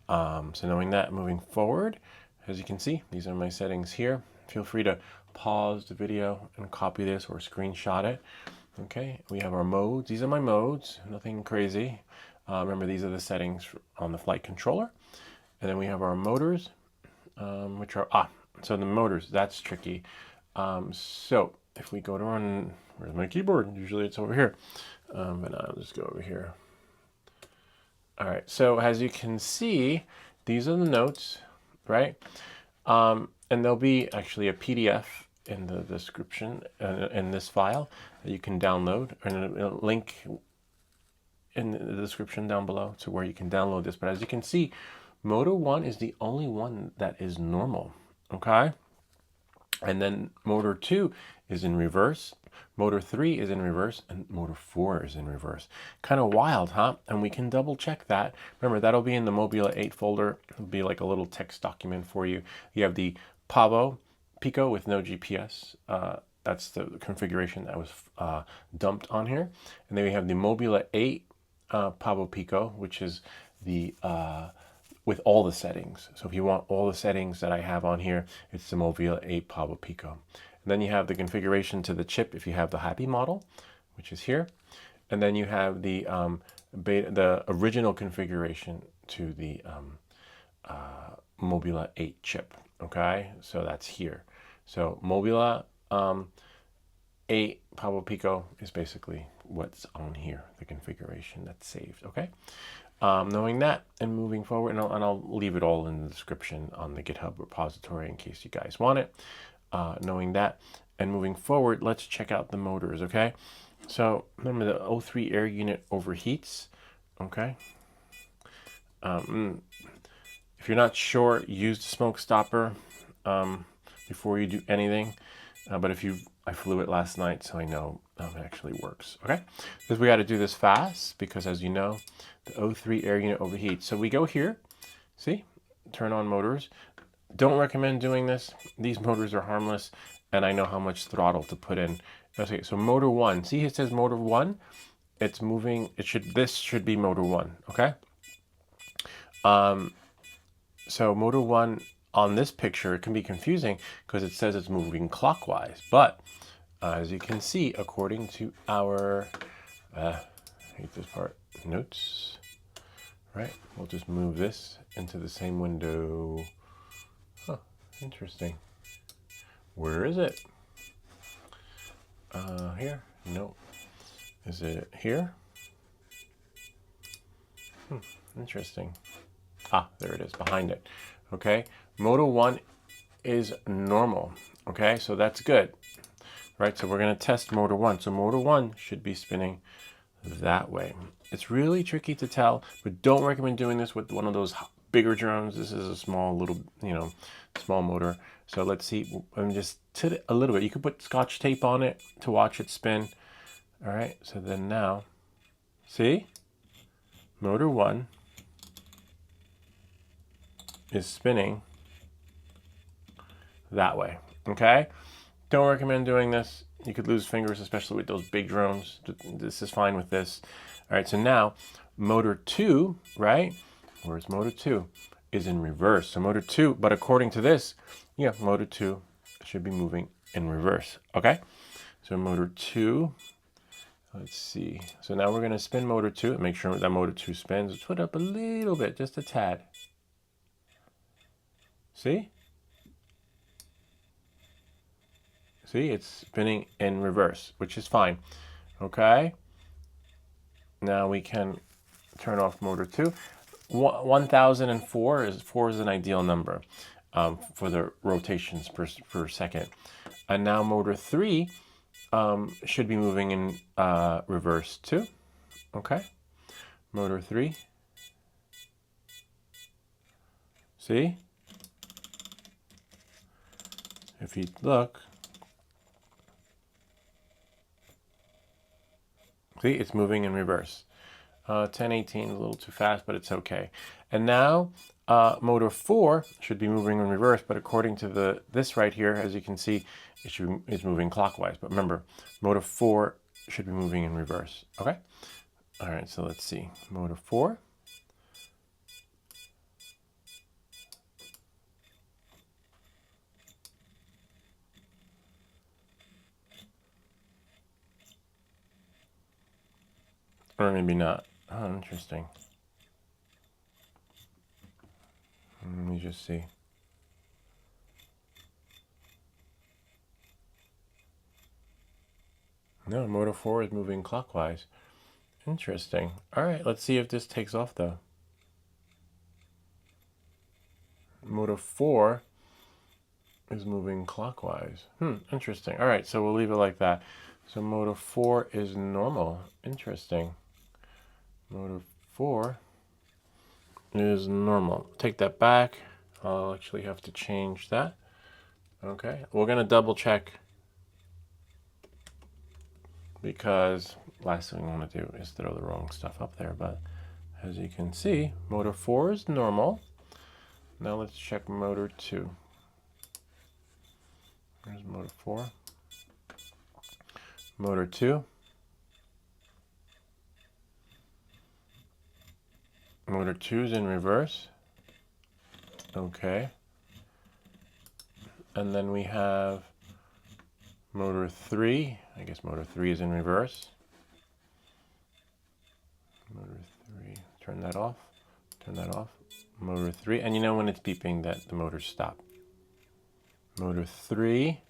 So knowing that, moving forward, as you can see, these are my settings here. Feel free to pause the video and copy this or screenshot it. Okay, we have our modes. These are my modes, nothing crazy. Remember, these are the settings on the flight controller. And then we have our motors, which are, so the motors, that's tricky. So if we go to run, where's my keyboard? Usually it's over here. But I'll just go over here. All right, so as you can see, these are the notes, right? And there'll be actually a PDF in the description in this file that you can download, and a link in the description down below to where you can download this. But as you can see, Motor 1 is the only one that is normal, okay? And then Motor 2 is in reverse, Motor 3 is in reverse, and Motor 4 is in reverse. Kind of wild, huh? And we can double check that. Remember, that'll be in the Mobula8 folder. It'll be like a little text document for you. You have the Pico with no GPS. That's the configuration that was dumped on here. And then we have the Mobula8 Pico, which is the with all the settings. So if you want all the settings that I have on here, it's the Mobula8 Pico. And then you have the configuration to the chip if you have the Happymodel, which is here. And then you have the original configuration to the Mobula8 chip. Okay, so that's here. So Mobula 8 Pico is basically what's on here, the configuration that's saved. Okay. Knowing that and moving forward, and I'll leave it all in the description on the GitHub repository in case you guys want it. Knowing that and moving forward, let's check out the motors, okay? So remember, the O3 air unit overheats, okay? If you're not sure, use the smoke stopper before you do anything. But I flew it last night, so I know it actually works, okay? Because we got to do this fast because, as you know, the O3 air unit overheats. So we go here, see, turn on motors. Don't recommend doing this. These motors are harmless, and I know how much throttle to put in. Okay, so motor 1. See, it says motor 1. It's moving. This should be motor 1. Okay. So motor 1 on this picture, it can be confusing because it says it's moving clockwise, but as you can see, according to our I hate this part, notes, right? We'll just move this into the same window. Huh, interesting. Where is it? Here? No. Is it here? Interesting. There it is, behind it. Okay, Moto 1 is normal. Okay, so that's good. Right, so we're going to test Motor 1. So Motor 1 should be spinning that way. It's really tricky to tell, but don't recommend doing this with one of those bigger drones. This is a small little, small motor. So let's see, I'm just a little bit. You could put Scotch tape on it to watch it spin. All right, so then now, see, Motor 1 is spinning that way, okay? Don't recommend doing this. You could lose fingers, especially with those big drones. This is fine with this. All right, so now Motor 2, right? Where's Motor 2? Is in reverse. So Motor 2, but according to this, yeah, Motor 2 should be moving in reverse, okay? So Motor 2, let's see. So now we're gonna spin Motor 2 and make sure that Motor 2 spins. Let's put it up a little bit, just a tad. See? See, it's spinning in reverse, which is fine. Okay. Now we can turn off Motor 2. 1004 is an ideal number for the rotations per second. And now Motor 3 should be moving in reverse too. Okay. motor 3. See? If you look, see, it's moving in reverse. 1018 is a little too fast, but it's okay. And now motor 4 should be moving in reverse, but according to this right here, as you can see, it's moving clockwise. But remember, motor 4 should be moving in reverse. Okay? All right, so let's see. Motor 4. Or maybe not. Oh, interesting. Let me just see. No, motor 4 is moving clockwise. Interesting. All right, let's see if this takes off though. Motor 4 is moving clockwise. Interesting. All right, so we'll leave it like that. So motor 4 is normal. Interesting. Motor 4 is normal. Take that back. I'll actually have to change that. Okay, we're gonna double check because last thing we want to do is throw the wrong stuff up there. But as you can see, motor 4 is normal. Now let's check motor 2. There's motor 4. Motor 2. Motor 2 is in reverse. Okay. And then we have motor 3. I guess motor 3 is in reverse. Motor 3. Turn that off. Turn that off. Motor 3. And you know when it's beeping that the motor's stopped. Motor 3.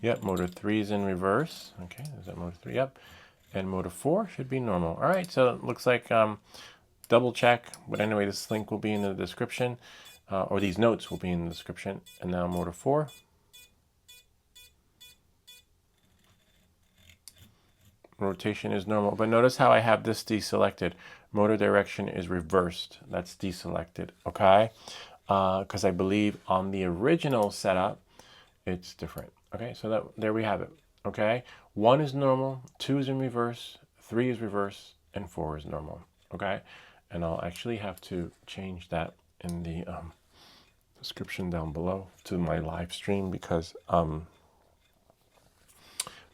Yep, motor 3 is in reverse. Okay, is that motor 3? Yep. And motor 4 should be normal. All right, so it looks like double check. But anyway, this link will be in the description, or these notes will be in the description. And now motor 4. Rotation is normal, but notice how I have this deselected. Motor direction is reversed. That's deselected, okay? Because I believe on the original setup, it's different. Okay, so there we have it. Okay, 1 is normal, 2 is in reverse, 3 is reverse, and 4 is normal. Okay, and I'll actually have to change that in the description down below to my live stream because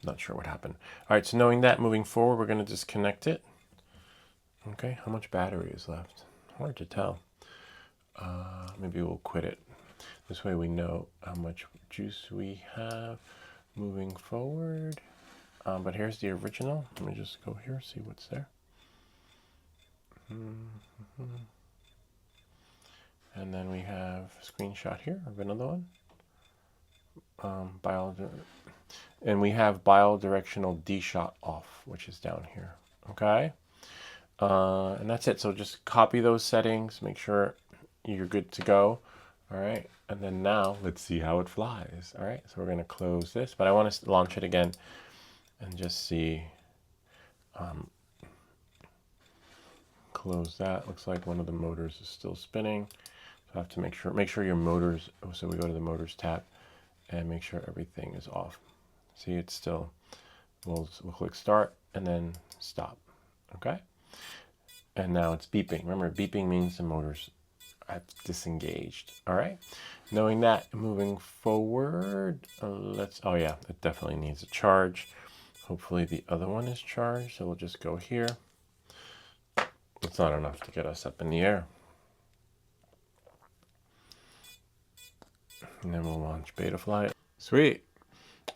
not sure what happened. All right, so knowing that, moving forward, we're going to disconnect it. Okay, how much battery is left? Hard to tell. Maybe we'll quit it. This way we know how much juice we have moving forward. But here's the original. Let me just go here, see what's there. And then we have a screenshot here of another one. And we have bidirectional D-shot off, which is down here. Okay. And that's it. So just copy those settings, make sure you're good to go. All right. And then now let's see how it flies. All right. So we're going to close this, but I want to launch it again and just see. Close that. Looks like one of the motors is still spinning. So I have to make sure your motors. So we go to the motors tab and make sure everything is off. See, it's still. We'll click start and then stop. Okay. And now it's beeping. Remember, beeping means the motors have disengaged. All right. Knowing that, moving forward, oh yeah, it definitely needs a charge. Hopefully the other one is charged. So we'll just go here. It's not enough to get us up in the air. And then we'll launch Betaflight. Sweet.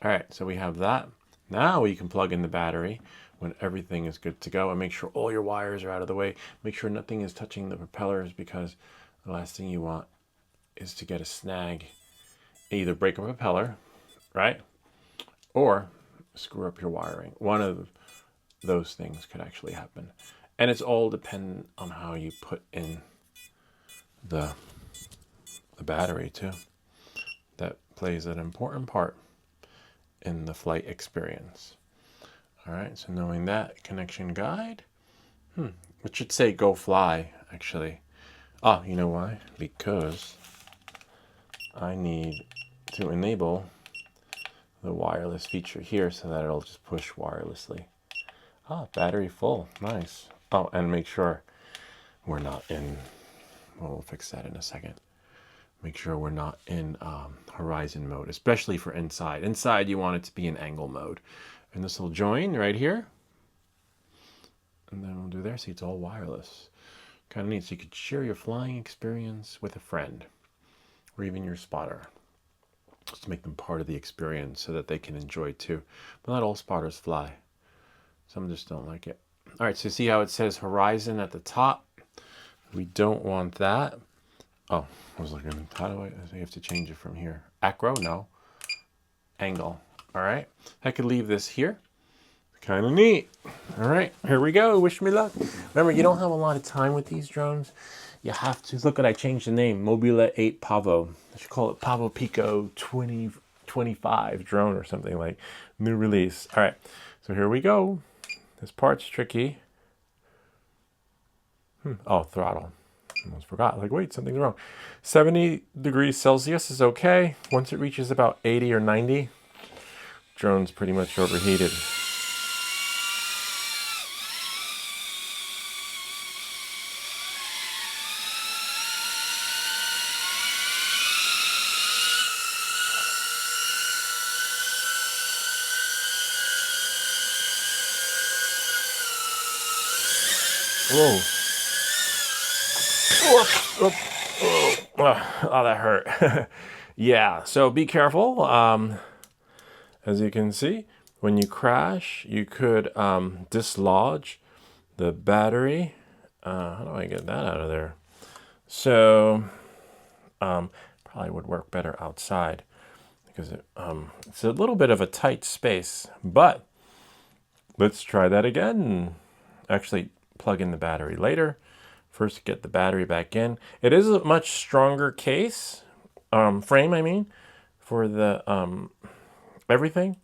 All right, so we have that. Now you can plug in the battery when everything is good to go and make sure all your wires are out of the way. Make sure nothing is touching the propellers because the last thing you want is to get a snag, either break a propeller, right? Or screw up your wiring. One of those things could actually happen. And it's all dependent on how you put in the battery too. That plays an important part in the flight experience. All right, so knowing that, connection guide. It should say go fly, actually. Oh, you know why? Because I need to enable the wireless feature here so that it'll just push wirelessly. Ah, battery full, nice. Oh, and make sure we're not in, well, we'll fix that in a second. Make sure we're not in horizon mode, especially for inside. Inside, you want it to be in angle mode. And this will join right here. And then we'll do there. See, it's all wireless. Kind of neat. So you could share your flying experience with a friend or even your spotter. Just to make them part of the experience so that they can enjoy it too. But not all spotters fly. Some just don't like it. All right, so see how it says horizon at the top? We don't want that. Oh, I was looking, how do I have to change it from here? Acro? No. Angle. All right, I could leave this here. Kind of neat. All right, here we go. Wish me luck. Remember, you don't have a lot of time with these drones. You have to, look at, I changed the name, Mobula8 Pavo. I should call it Pavo Pico 2025 drone or something, like new release. All right, so here we go. This part's tricky. Oh, throttle. Almost forgot. Like, wait, something's wrong. 70 degrees Celsius is okay. Once it reaches about 80 or 90, drone's pretty much overheated. Whoa. Oh, that hurt. Yeah, so be careful. As you can see, when you crash, you could dislodge the battery. How do I get that out of there? So probably would work better outside because it's a little bit of a tight space, but let's try that again. Actually, plug in the battery later. First, get the battery back in. It is a much stronger case, frame, I mean, for the everything.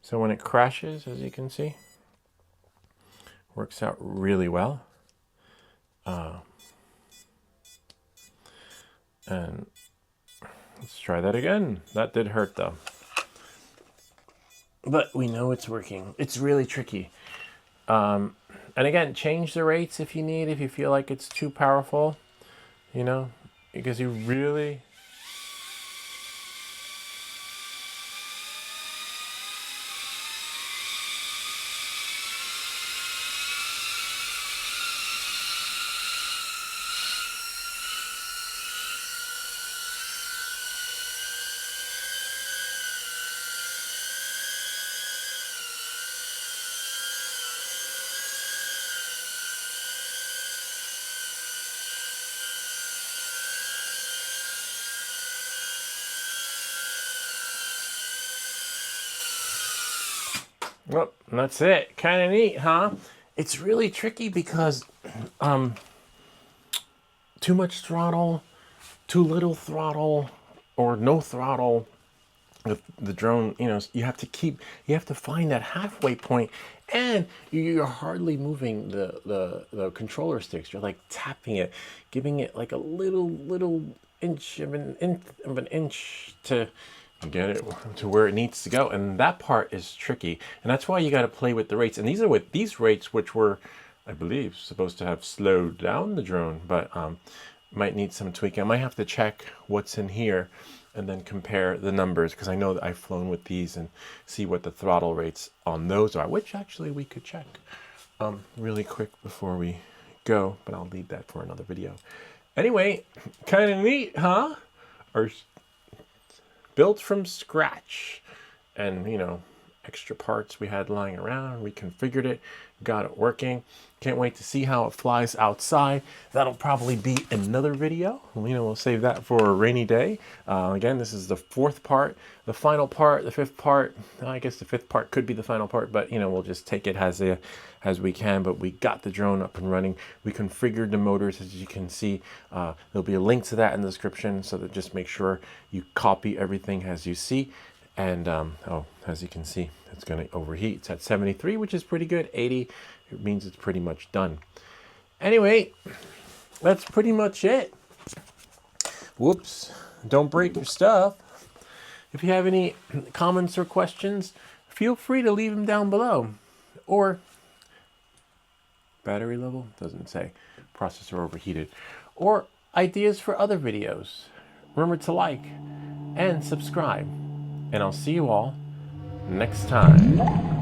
So when it crashes, as you can see, works out really well. And let's try that again. That did hurt though. But we know it's working. It's really tricky. And again, change the rates if you need, if you feel like it's too powerful, you know, because you really... Well, that's it. Kind of neat, huh? It's really tricky because too much throttle, too little throttle, or no throttle. The drone, you know, you have to find that halfway point, and you're hardly moving the controller sticks. You're like tapping it, giving it like a little inch of an inch to get it to where it needs to go, and that part is tricky, and that's why you got to play with the rates. And these are with these rates, which were, I believe, supposed to have slowed down the drone, but might need some tweaking. I might have to check what's in here and then compare the numbers, because I know that I've flown with these, and see what the throttle rates on those are, which actually we could check really quick before we go, but I'll leave that for another video. Anyway, kind of neat, huh? Or built from scratch, and you know, extra parts we had lying around, we configured it, got it working. Can't wait to see how it flies outside. That'll probably be another video. You know, we'll save that for a rainy day. Again, this is the fourth part. The final part, the fifth part, I guess the fifth part could be the final part, but you know, we'll just take it as we can. But we got the drone up and running. We configured the motors, as you can see. There'll be a link to that in the description, so that just make sure you copy everything as you see. And oh, as you can see, it's going to overheat. It's at 73, which is pretty good. 80, it means it's pretty much done. Anyway, that's pretty much it. Whoops, don't break your stuff. If you have any comments or questions, feel free to leave them down below. Or battery level, doesn't say, processor overheated. Or ideas for other videos. Remember to like and subscribe. And I'll see you all next time.